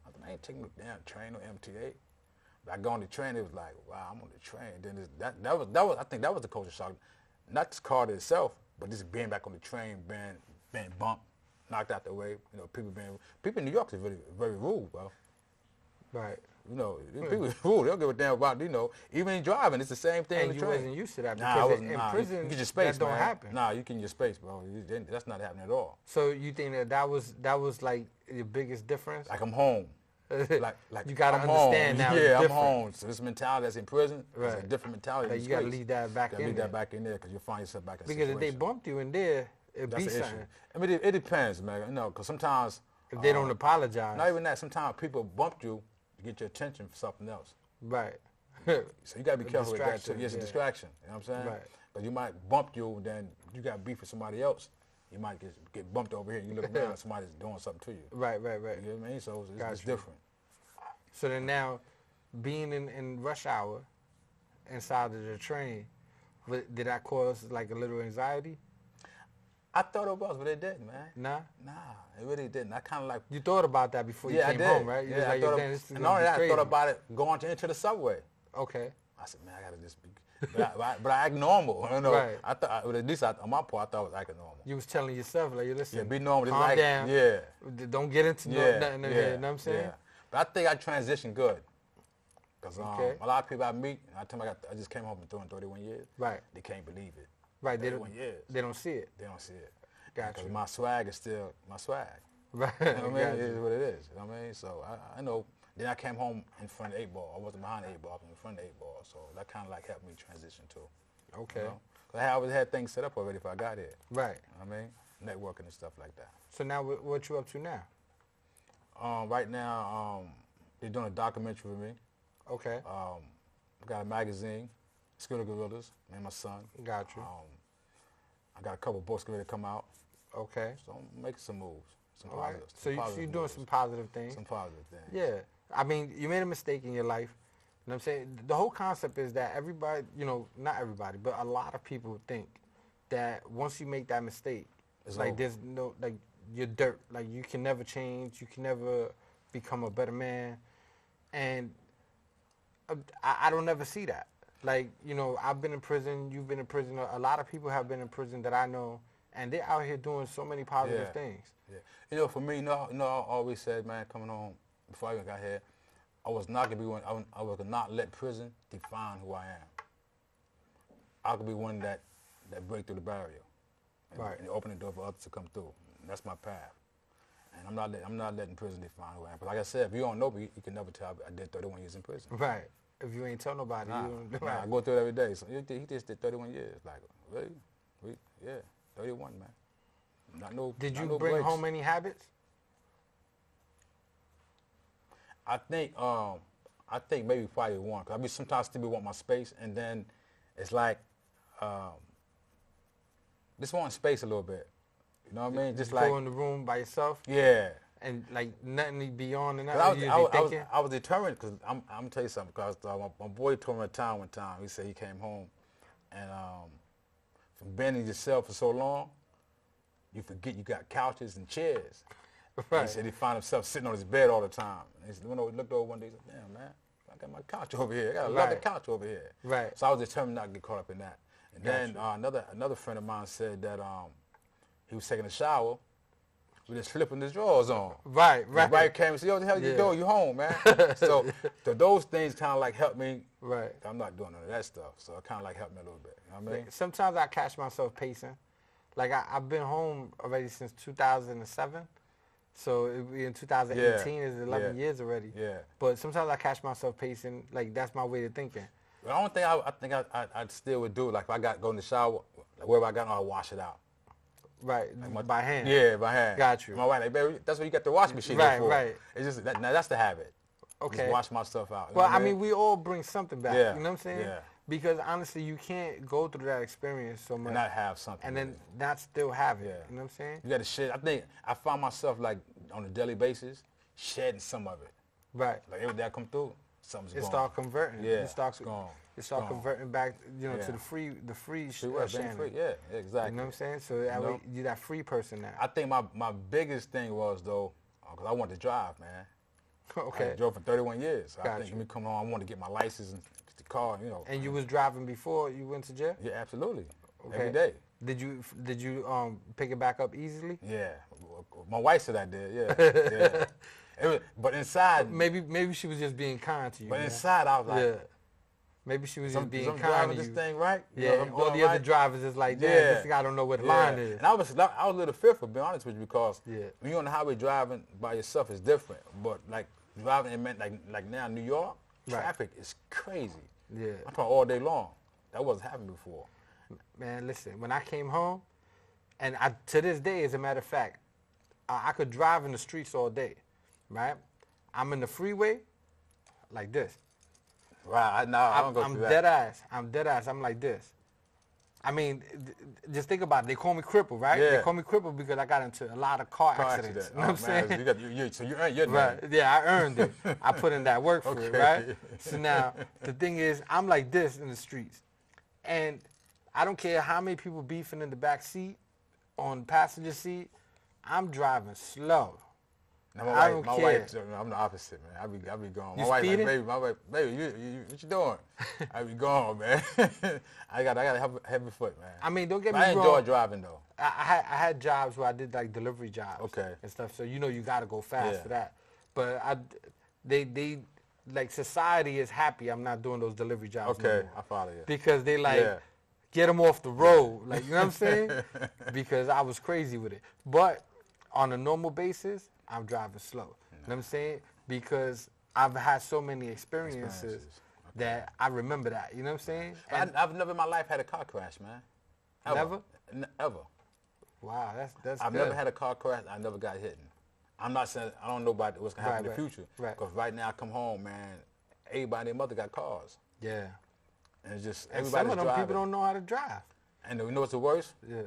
I said, I ain't taking the damn train or MTA. But I go on the train, it was like, wow, I'm on the train. Then that was I think that was the culture shock. Not this car itself, but just being back on the train, being bumped, knocked out the way. People in New York is very, very rude, bro.
Right.
People are rude. They don't give a damn about, even in driving, it's the same thing on
And
the
you
train.
wasn't used to that
Nah,
because in prison
you get your space,
that don't
man.
happen.
Nah, you get your space, bro. That's not happening at all.
So you think that was like your biggest difference?
Like I'm home. Like
you gotta
I'm
understand
home.
now.
Yeah,
it's
I'm
different.
home. So this mentality that's in prison is a
Right.
different mentality.
Like
in
you gotta
space.
leave that back
You gotta
in
leave
there.
that back in there because you'll find yourself back in a
Because if they
situation.
bumped you in there, it'd
That's
be
the issue.
something.
I mean, it depends, man. Because sometimes
If they don't apologize.
not even that. Sometimes people bumped you to get your attention for something else.
Right.
So you gotta be
A
careful with that too.
distraction,
Yes, a
yeah.
distraction. You know what I'm saying?
Right.
Because you might bump you, then you got beef with somebody else. You might get bumped over here. And you look around, and somebody's doing something to you.
Right.
You know what I mean? So it's
Gotcha.
different.
So then now, being in rush hour, inside of the train, did that cause like a little anxiety?
I thought it was, but it didn't, man.
Nah.
Nah, it really didn't. I kind of like.
You thought about that before you
Yeah, I
came
did.
home, right? You
Yeah,
was
I
like,
thought
"Damn, this is
and
gonna
only
be
that, I
crazy."
thought about it going into the subway.
Okay.
I said, man, I gotta just be. But I act normal.
Right.
I thought, at least on my part, I thought I was acting normal.
You was telling yourself, like, listen,
Yeah, be normal. Just
calm
like,
down.
Yeah.
Don't get into nothing in here. You know what I'm saying?
Yeah. But I think I transitioned good. Because
Okay.
a lot of people I meet, I tell them I just came home from doing 31 years.
Right.
They can't believe it.
Right.
31 years.
They don't see it.
They don't see it.
Gotcha.
Because my swag is still my swag.
Right.
You know what I mean?
Gotcha.
It is what it is. You know what I mean? So I know. Then I came home in front of the 8-ball. I wasn't behind the 8-ball. I was in front of the 8-ball. So that kind of like helped me transition too.
Okay.
You know? 'Cause I always had things set up already if I got here.
Right.
You know what I mean? networking and stuff like that.
So now, what you up to now?
Right now, they're doing a documentary with me.
Okay.
I got a magazine, Skittle Gorillas, me and my son.
Got you.
I got a couple books ready to come out.
Okay.
So I'm making some moves, some
All right.
positive.
So you're doing some positive things.
Some positive things.
Yeah. I mean, you made a mistake in your life. You know what I'm saying? The whole concept is that everybody, you know, not everybody, but a lot of people think that once you make that mistake,
It's
like
over.
there's no, like you're dirt. Like you can never change. You can never become a better man. And I don't ever see that. Like, you know, I've been in prison. You've been in prison. A lot of people have been in prison that I know. And they're out here doing so many positive things.
Yeah. You know, for me, you know, I always said, man, coming home, before I even got here, I was not going to be one, I was gonna not let prison define who I am. I could be one that break through the barrier. And open the door for others to come through. And that's my path. And I'm not letting prison define who I am. But like I said, if you don't know me, you can never tell I did 31 years in prison.
Right. If you ain't tell nobody, you don't.
I go through it every day. So he just did 31 years. Like, really? Yeah, 31, man.
Did you
no
bring
breaks.
home any habits?
I think maybe probably one. Cause I mean, sometimes still want my space, and then it's like, just want space a little bit. You know what I mean? Just like
go in the room by yourself.
Yeah.
And like nothing beyond and that.
I was determined because I'm gonna tell you something. Because my boy told me a time one time. He said he came home, and from being in yourself for so long, you forget you got couches and chairs.
Right.
He said he found himself sitting on his bed all the time. And he said, when I looked over one day, he said, "Damn, man, I got my couch over here. I got a lovely couch over here."
Right.
So I was determined not to get caught up in that. And then another friend of mine said that he was taking a shower with his flipping his drawers on.
Right.
His wife came and said, "Yo, what the hell you doing? You home, man?" so those things kind of like helped me.
Right.
I'm not doing none of that stuff, so it kind of like helped me a little bit. You know what I mean?
Sometimes I catch myself pacing. Like I've been home already since 2007. So in 2018 is 11 years already.
Yeah.
But sometimes I catch myself pacing. Like that's my way of thinking.
The only thing I think I still would do, like if I go in the shower, like wherever I got, I'll wash it out.
Right, like by hand.
Yeah, by hand.
Got you.
My wife, like, baby, that's what you got the washing machine
Right,
for.
right.
It's just now that's the habit.
Okay.
Just wash my stuff out.
Well, I mean, we all bring something back.
Yeah.
You know what I'm saying?
Yeah.
Because honestly, you can't go through that experience so much
and not have something.
and then not still have it.
Yeah.
You know what I'm saying?
You got to shed. I think I find myself like on a daily basis shedding some of it.
Right.
Like every day I come through, something's
It
gone.
start converting.
Yeah,
It start,
it's gone.
It start
It's gone.
converting back, you know,
Yeah.
to the free
Free
Shannon.
free. Yeah, exactly.
You know what I'm saying? So that way, you're that free person now.
I think my biggest thing was though, because I wanted to drive, man.
Okay.
I drove for 31 years. So I
Got
think
you.
when we come home, I wanted to get my license and get the car, you know.
And you was driving before you went to jail?
Yeah, absolutely.
Okay.
Every day.
Did you pick it back up easily?
Yeah. My wife said I did, yeah. Yeah. But inside,
Maybe she was just being kind to you.
but
man.
inside I was like,
Yeah. Maybe she was just being
I'm
kind
driving
to
this
you.
thing right. You
Yeah,
know, I'm
all
doing
the other
right.
drivers is like, damn,
Yeah.
this guy don't know where the
Yeah.
line is.
And I was a little fearful, to be honest with you, because
Yeah.
when you're on the highway driving by yourself is different. But like driving in like now in New York,
Right.
traffic is crazy.
Yeah.
I'm talking all day long. That wasn't happening before.
Man, listen, when I came home, and to this day, as a matter of fact, I could drive in the streets all day, right? I'm in the freeway like this.
Right. No, I don't go
I'm
through that.
dead ass. I'm dead ass. I'm like this. I mean, just think about it. They call me cripple, right?
Yeah.
They call me cripple because I got into a lot of car accidents.
accident.
You know what I'm saying?
So you earned your name.
Right. Yeah, I earned it. I put in that work for it,
Okay.
right? So now the thing is, I'm like this in the streets, and I don't care how many people beefing in the back seat, on the passenger seat. I'm driving slow.
Now,
I don't
my
care.
wife, I'm the opposite, man. I be gone.
You
My wife,
speeding?
like, baby, you what you doing? I be gone, man. I got a heavy foot, man.
I mean, don't get
But
me
I
wrong.
enjoy driving though.
I had jobs where I did like delivery jobs,
Okay.
and stuff. So you know you got to go fast
Yeah.
for that. But they like society is happy I'm not doing those delivery jobs no
Okay,
more.
I follow you.
Because they like
Yeah.
get them off the road, like you know what I'm saying? Because I was crazy with it. But on a normal basis, I'm driving slow. You know what I'm saying? Because I've had so many experiences. That I remember that. You know what I'm saying? And
I've never in my life had a car crash, man. Ever.
Never?
Ever.
Wow, that's
I've
good.
never had a car crash. I never got hit. I'm not saying I don't know about what's gonna happen in the future.
Right.
Because right now I come home, man, everybody and their mother got cars.
Yeah.
And it's just
And
everybody's
some of them
driving.
people don't know how to drive.
And you know what's the worst?
Yeah.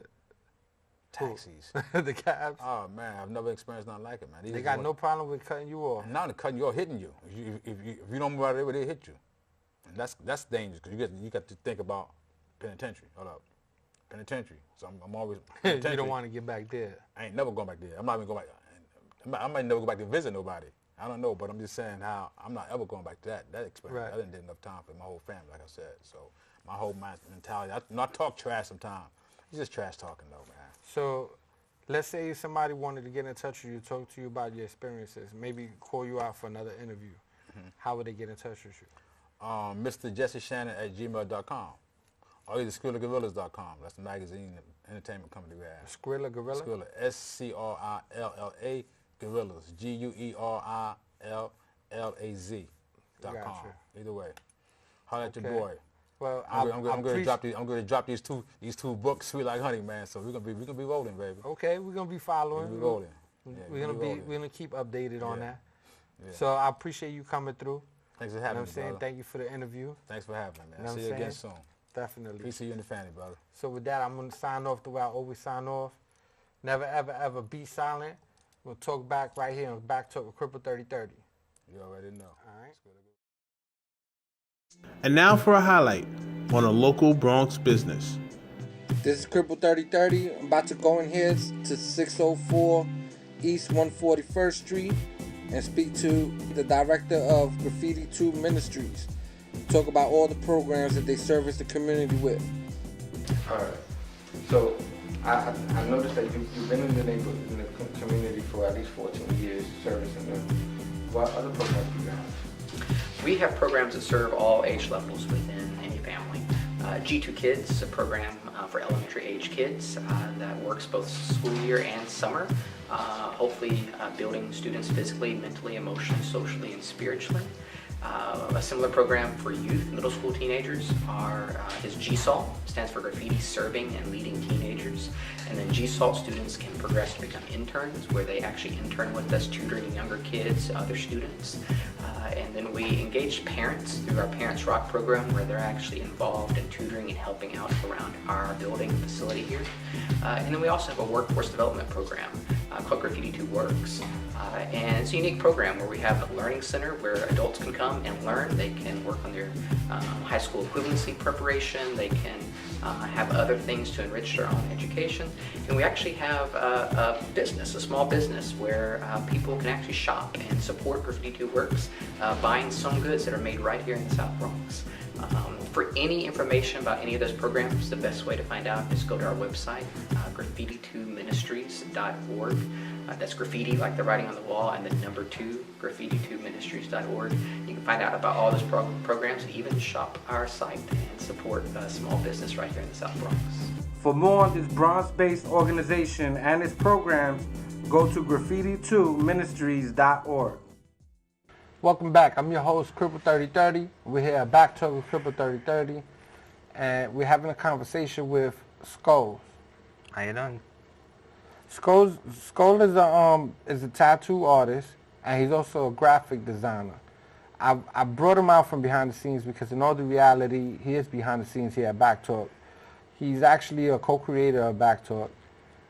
Taxis.
The cabs.
Oh man, I've never experienced nothing like it, man.
They got no problem with cutting you off.
And now they're cutting you off, hitting you. If you don't move out of there, they hit you. And that's dangerous because you got to think about penitentiary. Hold up. Penitentiary. So I'm always
You don't want to get back there.
I ain't never going back there. I'm not even going back. I might never go back to visit nobody. I don't know, but I'm just saying how I'm not ever going back to that experience.
Right.
I didn't get enough time for my whole family, like I said. So my whole mentality. I talk trash sometimes. It's just trash talking though, man.
So let's say somebody wanted to get in touch with you, talk to you about your experiences, maybe call you out for another interview. How would they get in touch with you?
Mr. Jessie Shannon at gmail.com. Or either SkrillaGorillas.com. That's the magazine entertainment company we have.
Skrilla Gorilla?
Skrilla, S-C-R-I-L-L-A, Gorillas, Guerrillas.com.
Gotcha.
Either way. Holler at your boy.
Well,
I'm going to drop these two books, Sweet Like Honey, man. So we're gonna be rolling, baby.
Okay, we're gonna be following.
We're rolling.
We're gonna keep updated on that.
Yeah.
So I appreciate you coming through.
Thanks for
You know
having
what
me,
I'm saying?
brother.
Thank you for the interview.
Thanks for having me, man.
You know
I'll
what
see you
I'm
again
saying?
soon.
Definitely.
Peace to you and the family, brother.
So with that, I'm gonna sign off the way I always sign off. Never ever ever be silent. We'll talk back right here on Backtalk with Cripple3030.
You already know.
All right.
And now for a highlight on a local Bronx business.
This is Cripple3030. I'm about to go in here to 604 East 141st Street and speak to the director of Graffiti 2 Ministries. Talk about all the programs that they service the community with. All right. So I noticed that you've been in the neighborhood, in the community for at least 14 years servicing them. What other programs do you have?
We have programs that serve all age levels within any family. G2 Kids is a program for elementary age kids that works both school year and summer, hopefully building students physically, mentally, emotionally, socially, and spiritually. A similar program for youth, middle school teenagers is GSALT, stands for Graffiti Serving and Leading Teenagers. And then GSALT students can progress to become interns, where they actually intern with us, tutoring younger kids, other students. And then we engage parents through our Parents Rock program, where they're actually involved in tutoring and helping out around our building facility here. And then we also have a workforce development program called Graffiti 2 Works. And it's a unique program where we have a learning center where adults can come and learn. They can work on their high school equivalency preparation. They can have other things to enrich their own education. And we actually have a business, a small business, where people can actually shop and support Graffiti 2 Works, buying some goods that are made right here in the South Bronx. For any information about any of those programs, the best way to find out is go to our website, graffiti2ministries.org. That's graffiti, like the writing on the wall, and the number 2, graffiti2ministries.org. You can find out about all those programs and even shop our site and support a small business right here in the South Bronx.
For more on this Bronx-based organization and its programs, go to graffiti2ministries.org.
Welcome back. I'm your host, Cripple3030. We're here at Backtalk with Cripple3030, and we're having a conversation with Skulls.
How you doing?
Skull is a tattoo artist, and he's also a graphic designer. I brought him out from behind the scenes because in all the reality, he is behind the scenes here at Backtalk. He's actually a co-creator of Backtalk,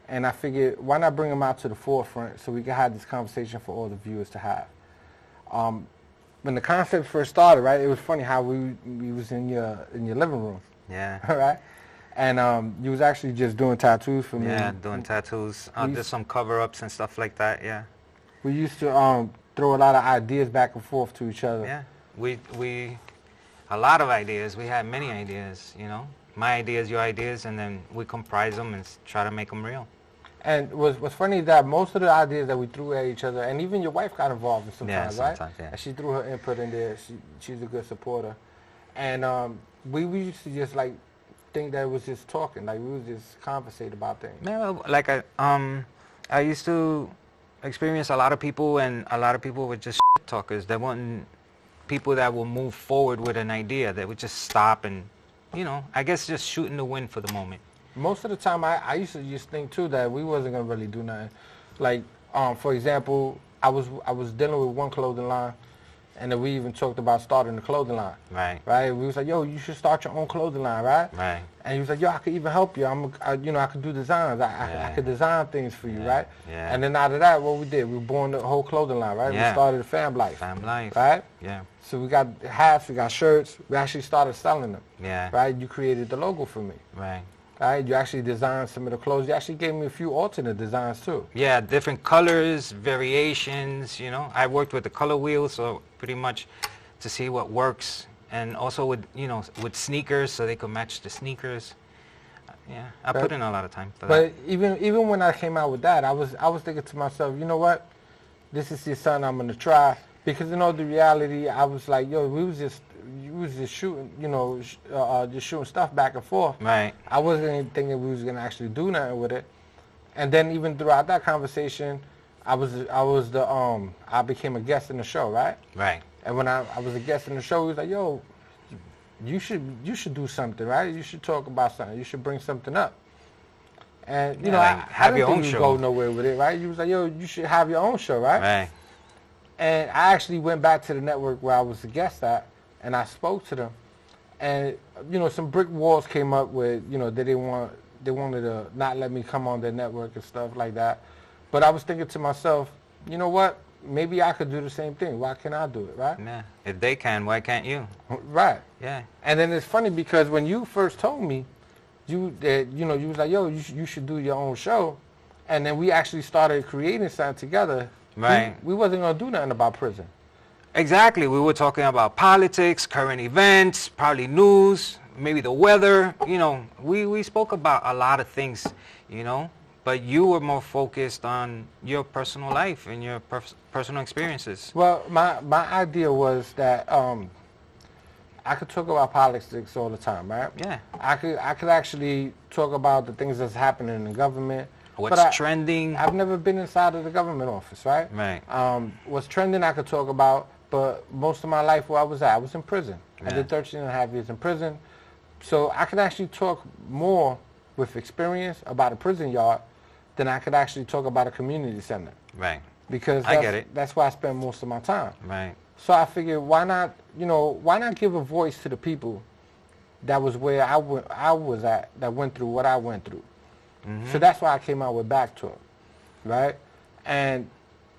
and I figured why not bring him out to the forefront so we can have this conversation for all the viewers to have. When the concept first started, right, it was funny how we was in your living room.
Yeah.
Right? And you was actually just doing tattoos for me.
Yeah, doing tattoos. Did some cover-ups and stuff like that, yeah.
We used to throw a lot of ideas back and forth to each other.
Yeah, we a lot of ideas. We had many ideas, you know. My ideas, your ideas, and then we comprise them and try to make them real.
And what's funny is that most of the ideas that we threw at each other, and even your wife got involved in sometimes, right?
Yeah.
And she threw her input in there. She's a good supporter. And we used to just like think that it was just talking, like we would just conversate about things.
Yeah, like I used to experience a lot of people, and a lot of people were just shit talkers. They weren't people that will move forward with an idea. They would just stop and, you know, I guess just shoot in the wind for the moment.
Most of the time, I used to just think too that we wasn't gonna really do nothing. Like, for example, I was dealing with one clothing line, and then we even talked about starting the clothing line.
Right.
Right. We was like, yo, you should start your own clothing line, right?
Right.
And he was like, yo, I could even help you. I could do designs. I could design things for you, right?
Yeah.
And then out of that, what we did, we born the whole clothing line, right?
Yeah.
We started the Fam Life.
Fam Life.
Right?
Yeah.
So we got hats, we got shirts. We actually started selling them.
Yeah.
Right? You created the logo for me.
Right.
Right? You actually designed some of the clothes. You actually gave me a few alternate designs too.
Yeah, different colors, variations, you know. I worked with the color wheel, so pretty much to see what works, and also with, you know, with sneakers, so they could match the sneakers. Yeah, I put in a lot of time for that.
But even when I came out with that, I was thinking to myself, you know what? This is just something I'm gonna try, because you know the reality. I was like, yo, we was just shooting, you know, just shooting stuff back and forth.
Right.
I wasn't even thinking we was gonna actually do nothing with it. And then even throughout that conversation, I became a guest in the show, right?
Right.
And when I was a guest in the show, he was like, yo, you should do something, right? You should talk about something. You should bring something up. And, you know,
like
I
have
didn't
your
think
own
we'd
show.
go nowhere with it, right? You was like, yo, you should have your own show, right?
Right.
And I actually went back to the network where I was a guest at, and I spoke to them. And, you know, some brick walls came up with, you know, they wanted to not let me come on their network and stuff like that. But I was thinking to myself, you know what? Maybe I could do the same thing. Why can't I do it, right?
Yeah. If they can, why can't you?
Right.
Yeah.
And then it's funny because when you first told me, you was like, yo, you should do your own show. And then we actually started creating something together.
Right.
We wasn't going to do nothing about prison.
Exactly. We were talking about politics, current events, probably news, maybe the weather. You know, we spoke about a lot of things, you know, but you were more focused on your personal life and your personal experiences.
Well, my idea was that I could talk about politics all the time, right?
Yeah.
I could actually talk about the things that's happening in the government.
What's trending?
I've never been inside of the government office, right?
Right.
What's trending I could talk about, but most of my life where I was in prison. I
Yeah.
did 13 and a half years in prison. So I could actually talk more with experience about a prison yard than I could actually talk about a community center.
Right.
Because
I get it.
That's where I spend most of my time.
Right.
So I figured, why not give a voice to the people that was where I was at, that went through what I went through.
Mm-hmm.
So that's why I came out with Backtalk, right? And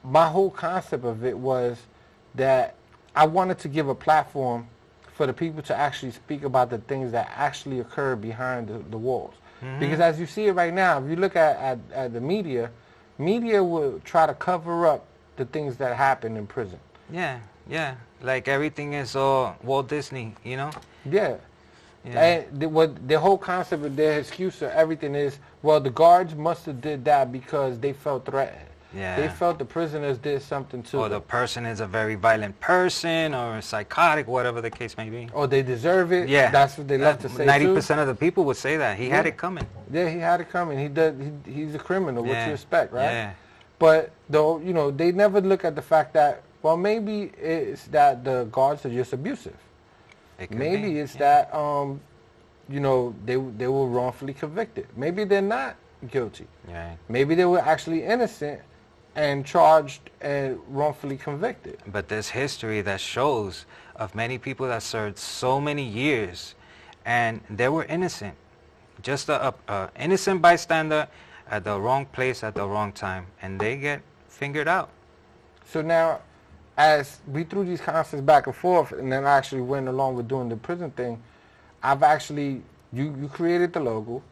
my whole concept of it was that I wanted to give a platform for the people to actually speak about the things that actually occur behind the walls. Mm-hmm. Because as you see it right now, if you look at the media will try to cover up the things that happen in prison.
Yeah. Yeah. Like everything is all Walt Disney, you know?
Yeah.
Yeah.
And the whole concept of their excuse for everything is, well, the guards must have did that because they felt threatened.
Yeah.
They felt the prisoners did something to
Or
them.
the person is a very violent person or psychotic, whatever the case may be.
Or they deserve it.
Yeah.
That's what they love to say
90% of the people would say that. He had it coming.
Yeah, he had it coming. He's a criminal. What
Yeah.
you expect, right?
Yeah.
But though, you know, they never look at the fact that, well, maybe it's that the guards are just abusive.
It could
Maybe
be.
it's
Yeah.
that you know, they were wrongfully convicted. Maybe they're not guilty.
Right.
Maybe they were actually innocent and charged and wrongfully convicted.
But there's history that shows of many people that served so many years and they were innocent. Just a innocent bystander at the wrong place at the wrong time, and they get fingered out.
So now, as we threw these concepts back and forth, and then I actually went along with doing the prison thing, I've actually, you created the logo,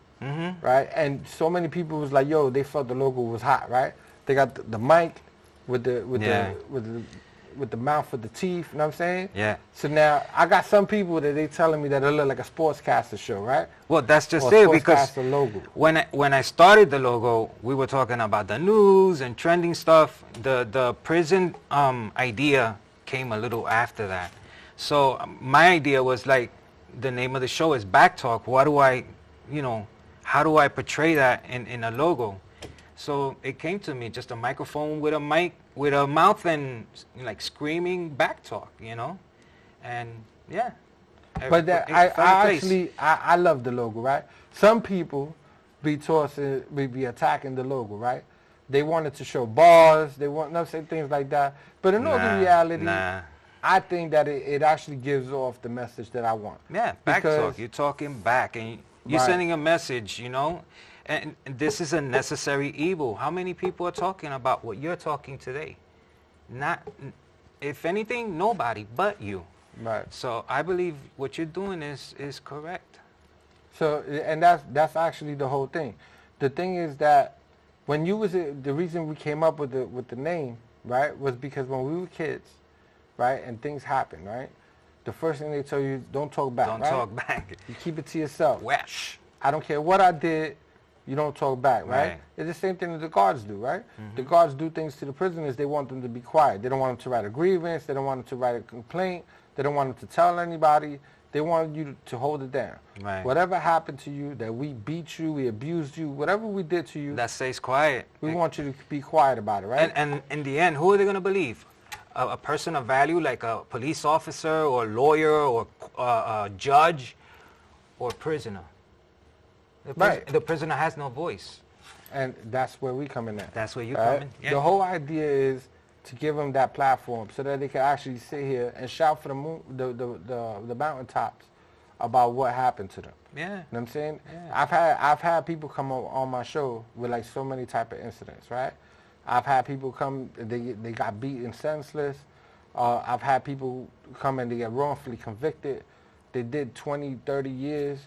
right? And so many people was like, yo, they felt the logo was hot, right? They got the mic with the mouth with the teeth, you know what I'm saying?
Yeah.
So now I got some people that they telling me that it look like a sportscaster show, right?
Well, that's just
Or a
it, because
sportscaster logo.
when I started the logo, we were talking about the news and trending stuff. The prison idea came a little after that. So my idea was like, the name of the show is Backtalk. What do I, how do I portray that in a logo? So it came to me, just a microphone with a mic, with a mouth, and like screaming Backtalk, and yeah.
But that, I love the logo, right? Some people be attacking the logo, right? They wanted to show bars, they want to say things like that. But in all the reality, I think that it actually gives off the message that I want.
Yeah, back talk. You're talking back, and you're sending a message, you know. And this is a necessary evil. How many people are talking about what you're talking today? Not, if anything, nobody but you.
Right.
So I believe what you're doing is correct.
So, and that's actually the whole thing. The thing is that when you was the reason we came up with the name, right, was because when we were kids, right, and things happen, right, the first thing they tell you is don't talk back.
Don't
right?
talk back.
You keep it to yourself.
Wesh.
I don't care what I did. You don't talk back, right? It's the same thing that the guards do, right? The guards do things to the prisoners. They want them to be quiet. They don't want them to write a grievance. They don't want them to write a complaint. They don't want them to tell anybody. They want you to hold it down.
Right.
Whatever happened to you, that we beat you, we abused you, whatever we did to you,
that stays quiet.
We want you to be quiet about it, right?
And in the end, who are they going to believe? A person of value like a police officer or lawyer or a judge or prisoner? The prisoner has no voice.
And that's where we come in at.
That's where you come in. Yeah.
The whole idea is to give them that platform so that they can actually sit here and shout for the mountaintops about what happened to them.
Yeah.
You know what I'm saying?
Yeah.
I've had people come on my show with like so many type of incidents, right? I've had people come, they got beaten senseless. I've had people come and they get wrongfully convicted. They did 20, 30 years,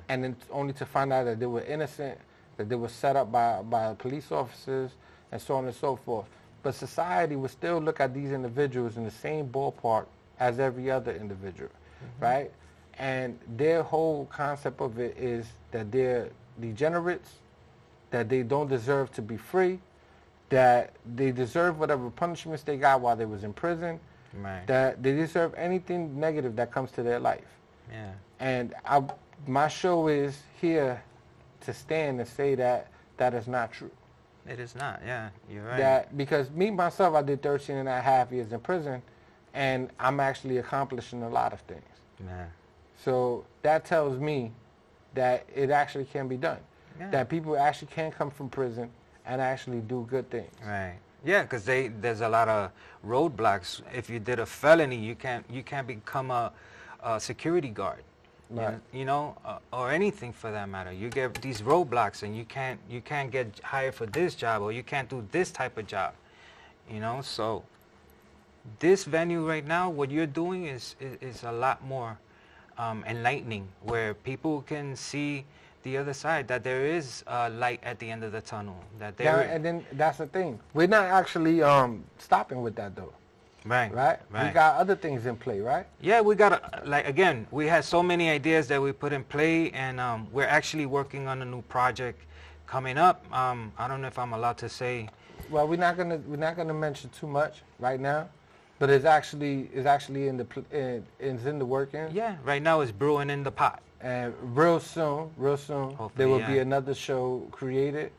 and then only to find out that they were innocent, that they were set up by police officers, and so on and so forth. But society would still look at these individuals in the same ballpark as every other individual, right? And their whole concept of it is that they're degenerates, that they don't deserve to be free, that they deserve whatever punishments they got while they was in prison, that they deserve anything negative that comes to their life.
Yeah.
And my show is here to stand and say that that is not true.
It is not, yeah, you're right.
That because me, myself, I did 13 and a half years in prison, and I'm actually accomplishing a lot of things.
Yeah.
So that tells me that it actually can be done. Yeah. That people actually can come from prison and actually do good things.
Right. Yeah, because there's a lot of roadblocks. If you did a felony, you can't become a security guard,
right.
You know, or anything for that matter. You get these roadblocks, and you can't get hired for this job, or you can't do this type of job, you know. So this venue right now, what you're doing is a lot more enlightening, where people can see the other side, that there is light at the end of the tunnel. That there
and then that's the thing. We're not actually stopping with that though.
Right.
We got other things in play, right?
Yeah, we got again, we had so many ideas that we put in play, and we're actually working on a new project coming up. I don't know if I'm allowed to say.
Well, we're not gonna mention too much right now, but it's actually in the working.
Yeah, right now it's brewing in the pot.
And real soon, hopefully, there will be another show created,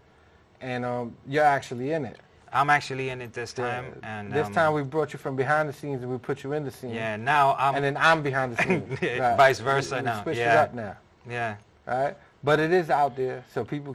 and you're actually in it.
I'm actually in it this time, and
this time we brought you from behind the scenes and we put you in the scene.
Yeah, now
and then I'm behind the scenes. Right.
Vice versa now.
Switch it up now.
Yeah.
All right, but it is out there, so people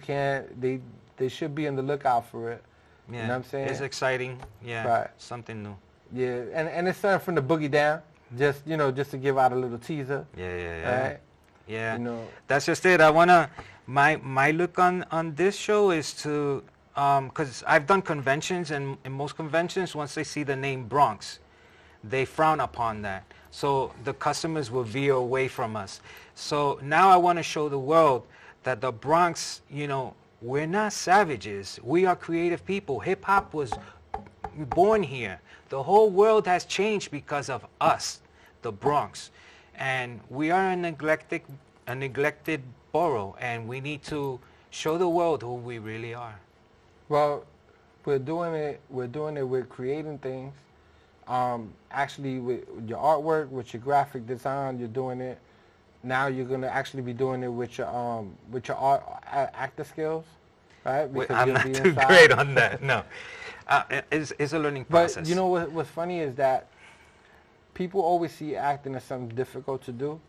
they should be on the lookout for it.
Yeah.
You know what I'm saying?
It's exciting. Yeah.
Right.
Something new.
Yeah, and it's something from the boogie down. Just to give out a little teaser.
Yeah.
Right?
Yeah.
You know.
That's just it. I wanna my look on this show is to. Because I've done conventions, and in most conventions, once they see the name Bronx, they frown upon that. So the customers will veer away from us. So now I want to show the world that the Bronx, you know, we're not savages. We are creative people. Hip-hop was born here. The whole world has changed because of us, the Bronx. And we are a neglected borough, and we need to show the world who we really are.
Well, we're doing it. We're creating things. Actually, with your artwork, with your graphic design, you're doing it. Now you're gonna actually be doing it with your art actor skills, right? Because
I'm not too great on that. No, it's a learning process.
But you know what's funny is that people always see acting as something difficult to do,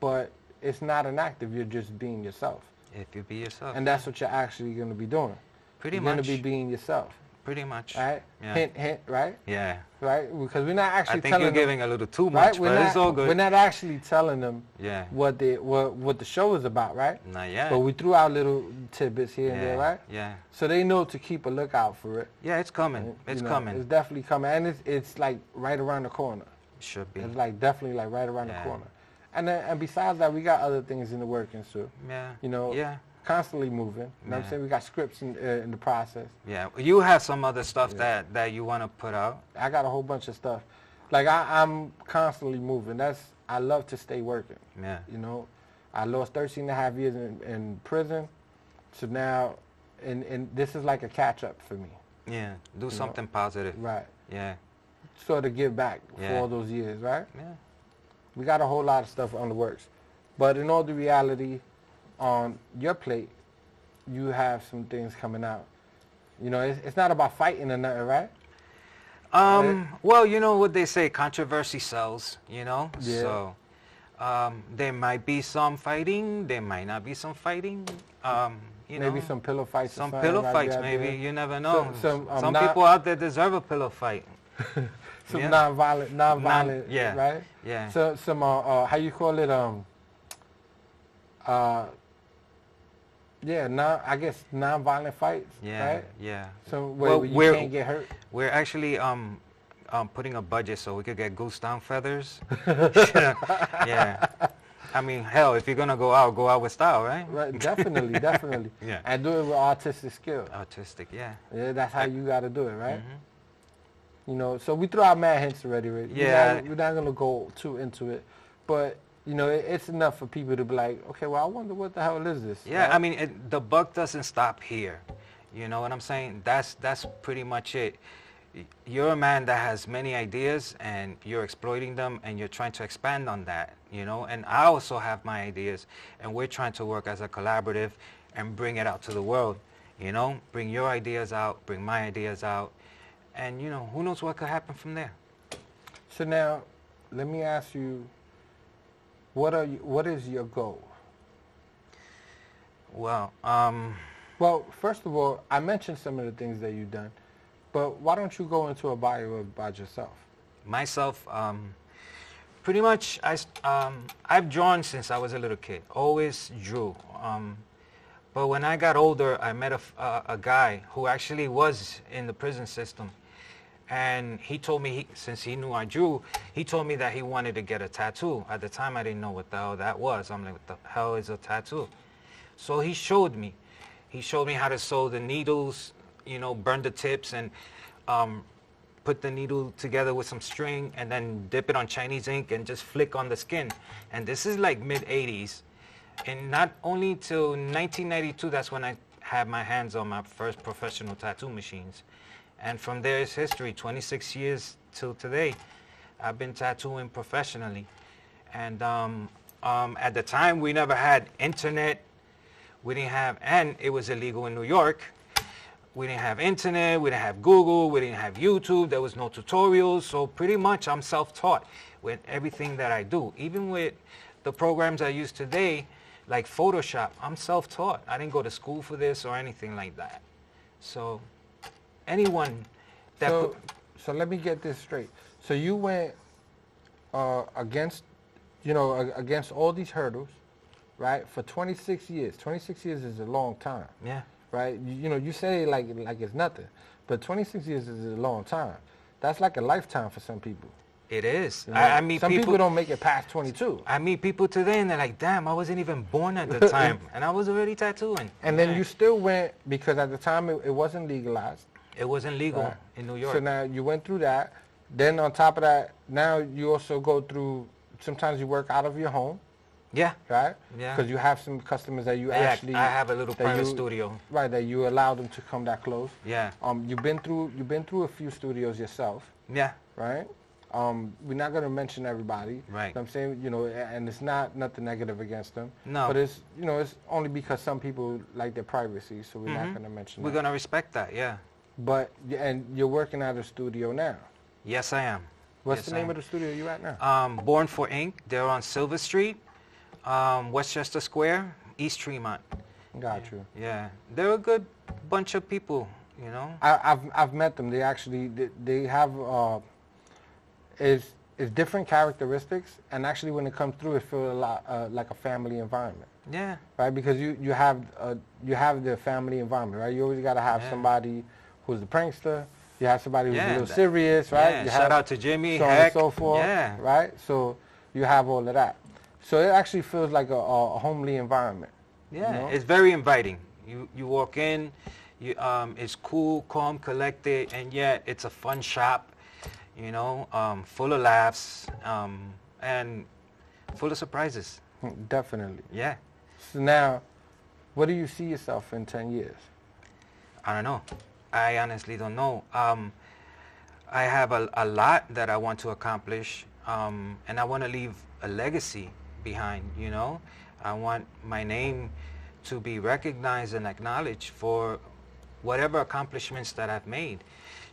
but it's not an act if you're just being yourself.
If you be yourself.
And that's what you're actually going to be doing.
Pretty
you're
much.
going to be being yourself.
Pretty much.
Right?
Yeah.
Hint, hint, right?
Yeah.
Right? Because we're not actually
I think
telling
you're
them,
giving a little too
right?
much, but it's all good.
We're not actually telling them
Yeah.
what the show is about, right?
Not yet.
But we threw out little tidbits here and there, right?
Yeah.
So they know to keep a lookout for it.
Yeah, it's coming.
You
It's
know,
coming.
It's definitely coming, and it's like right around the corner.
Should be.
It's like definitely like right around
Yeah.
the corner. And then, and besides that, we got other things in the workings too.
Yeah.
You know,
Yeah.
constantly moving. You know what I'm
Yeah.
saying? We got scripts in the process.
Yeah. You have some other stuff that you want to put out.
I got a whole bunch of stuff. Like I'm constantly moving. I love to stay working.
Yeah.
You know, I lost 13 and a half years in prison. So now, and this is like a catch up for me.
Yeah. Do
know,
something positive.
Right.
Yeah.
Sort of give back for
Yeah.
all those years, right?
Yeah.
We got a whole lot of stuff on the works. But in all the reality, on your plate, you have some things coming out. You know, it's not about fighting or nothing, right?
Well, you know what they say, controversy sells, you know?
Yeah.
So, there might be some fighting, there might not be some fighting, you
Maybe
know?
some pillow fights. or
Some
something
pillow
might be
fights,
out
maybe,
there.
you never know.
Some
Some people out there deserve a pillow fight.
Some
Yeah.
non-violent,
yeah.
right?
Yeah.
So some how you call it I guess non-violent fights,
Yeah,
right?
yeah.
So where you can't get hurt.
We're actually putting a budget so we could get goose down feathers. Yeah. I mean, hell, if you're gonna go out with style, right?
Right, definitely, definitely.
Yeah.
And do it with artistic skill.
Artistic, yeah.
Yeah, that's how you got to do it, right?
Mhm.
You know, so we threw out mad hints already. Right?
Yeah.
We're not gonna go too into it, but you know, it's enough for people to be like, okay, well, I wonder what the hell is this?
Yeah,
right?
I mean, the buck doesn't stop here. You know what I'm saying? That's pretty much it. You're a man that has many ideas, and you're exploiting them, and you're trying to expand on that, you know? And I also have my ideas, and we're trying to work as a collaborative and bring it out to the world, you know? Bring your ideas out, bring my ideas out, and, you know, who knows what could happen from there.
So now, let me ask you, what is your goal?
Well,
Well, first of all, I mentioned some of the things that you've done, but why don't you go into a bio about yourself?
myself, pretty much, I've drawn since I was a little kid. Always drew. But when I got older, I met a guy who actually was in the prison system, and he told me, since he knew I drew, he told me that he wanted to get a tattoo. At the time, I didn't know what the hell that was. I'm like, what the hell is a tattoo? So he showed me. He showed me how to sew the needles, you know, burn the tips, and put the needle together with some string, and then dip it on Chinese ink and just flick on the skin. And this is like mid-'80s. And not only till 1992, that's when I had my hands on my first professional tattoo machines. And from there is history. 26 years till today, I've been tattooing professionally. And at the time, we never had internet. We didn't have, and it was illegal in New York. We didn't have internet, we didn't have Google, we didn't have YouTube, there was no tutorials. So pretty much I'm self-taught with everything that I do. Even with the programs I use today, like Photoshop, I'm self-taught. I didn't go to school for this or anything like that. So anyone that
So let me get this straight. So you went against all these hurdles, right? For 26 years. 26 years is a long time,
yeah.
right? You know, you say like it's nothing, but 26 years is a long time. That's like a lifetime for some people.
It is.
You know?
I meet
some people don't make it past 22.
I meet people today and they're like, damn, I wasn't even born at the time. And I was already tattooing.
And then you still went, because at the time it wasn't legalized.
It wasn't legal
Right.
in New York.
So now you went through that. Then on top of that, now you also go through, sometimes you work out of your home,
yeah.
right?
Yeah.
Because you have some customers that you
Yeah,
actually...
I have a little
that
private
you-
studio.
Right, that you allow them to come that close.
Yeah.
You've been through a few studios yourself,
Yeah.
right? We're not gonna mention everybody.
Right.
You know what I'm saying, you know, and it's not nothing negative against them.
No.
But it's, you know, it's only because some people like their privacy, so we're not gonna mention
We're
that.
going to respect that, yeah.
But and you're working at a studio now.
Yes, I am.
What's
Yes,
the
I
name
am.
of the studio you at now?
Born for Ink. They're on Silver Street, Westchester Square, East Tremont.
Got you.
Yeah, they're a good bunch of people, you know.
I've met them. They actually they have is different characteristics, and actually when it comes through, it feels a lot like a family environment.
Yeah.
Right, because you have the family environment, right? You always got to have somebody who's the prankster. You have somebody who's a little serious, right?
Yeah,
you
shout out to Jimmy,
so on and so forth,
yeah.
right? So you have all of that. So it actually feels like a homely environment.
Yeah,
you know?
it's very inviting. You walk in, it's cool, calm, collected, and yet it's a fun shop, you know, full of laughs and full of surprises.
Definitely.
Yeah.
So now, what do you see yourself in 10 years?
I don't know. I honestly don't know. I have a lot that I want to accomplish, and I want to leave a legacy behind, you know. I want my name to be recognized and acknowledged for whatever accomplishments that I've made,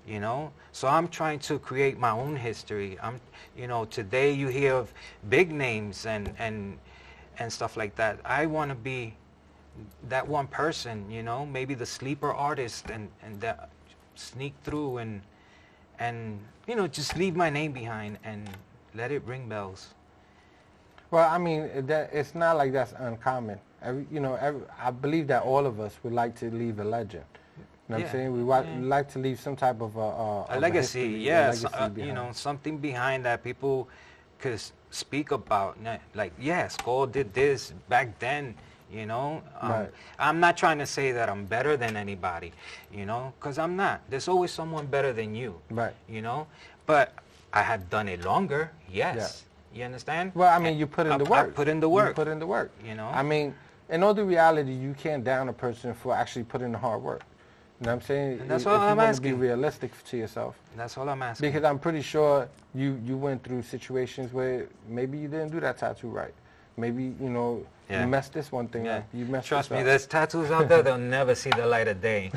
you know. So I'm trying to create my own history. You know, today you hear of big names and stuff like that. I want to be that one person, you know, maybe the sleeper artist and that sneak through and you know, just leave my name behind and let it ring bells.
Well, I mean, it's not like that's uncommon. I believe that all of us would like to leave a legend. You know what I'm saying? We like to leave some type of
a legacy, you know, something behind that people could speak about. Like, yeah, Skull did this back then, you know.
Right.
I'm not trying to say that I'm better than anybody, you know, because I'm not. There's always someone better than you,
right?
You know, but I have done it longer, yes.
Yeah.
You understand?
Well, I mean, you put in the work.
I put in the work.
You put in the work.
You know?
I mean, in all the reality, you can't down a person for actually putting in the hard work. You know what I'm saying?
And that's all I'm asking.
You want to be realistic to yourself.
That's all I'm asking.
Because I'm pretty sure you went through situations where maybe you didn't do that tattoo right. Maybe, you know, you messed this one thing up. You messed
Trust
this
me,
up.
there's tattoos out there, they'll never see the light of day.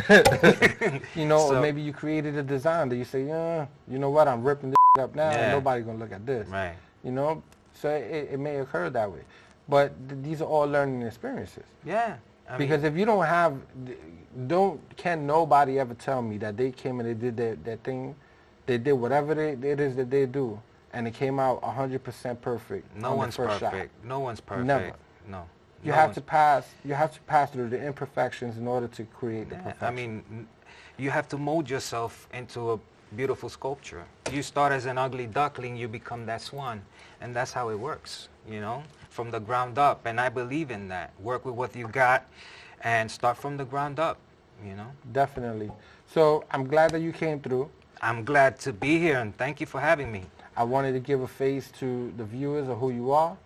You know,
So-
or maybe you created a design that you say, yeah, you know what, I'm ripping this up now, and nobody's going to look at this.
Right.
You know, so it may occur that way. But these are all learning experiences.
Yeah.
Because if you don't have, can nobody ever tell me that they came and they did that thing, they did whatever it is that they do, and it came out 100% perfect.
No one's perfect. No one's perfect.
Never.
No.
You have to pass through the imperfections in order to create the perfection.
I mean, you have to mold yourself into a beautiful sculpture. You start as an ugly duckling, you become that swan, and that's how it works, you know, from the ground up. And I believe in that. Work with what you got and start from the ground up, you know.
Definitely. So I'm glad that you came through.
I'm glad to be here, and thank you for having me.
I wanted to give a face to the viewers of who you are.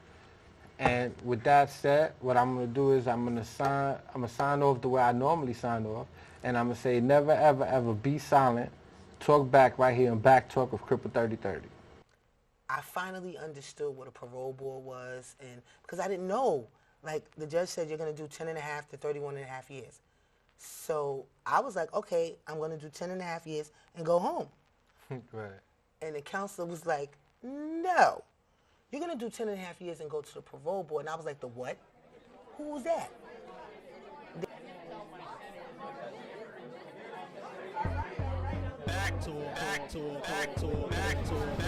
And with that said, what I'm going to do is I'm going to sign off the way I normally sign off, and I'm going to say never, ever, ever be silent. Talk back right here on Backtalk of Cripple3030.
I finally understood what a parole board was, and because I didn't know. Like, the judge said you're going to do 10 and a half to 31 and a half years. So I was like, okay, I'm going to do 10 and a half years and go home.
Right.
And the counselor was like, no, you're going to do 10 and a half years and go to the parole board. And I was like, the what? Who was that?
Backtalk.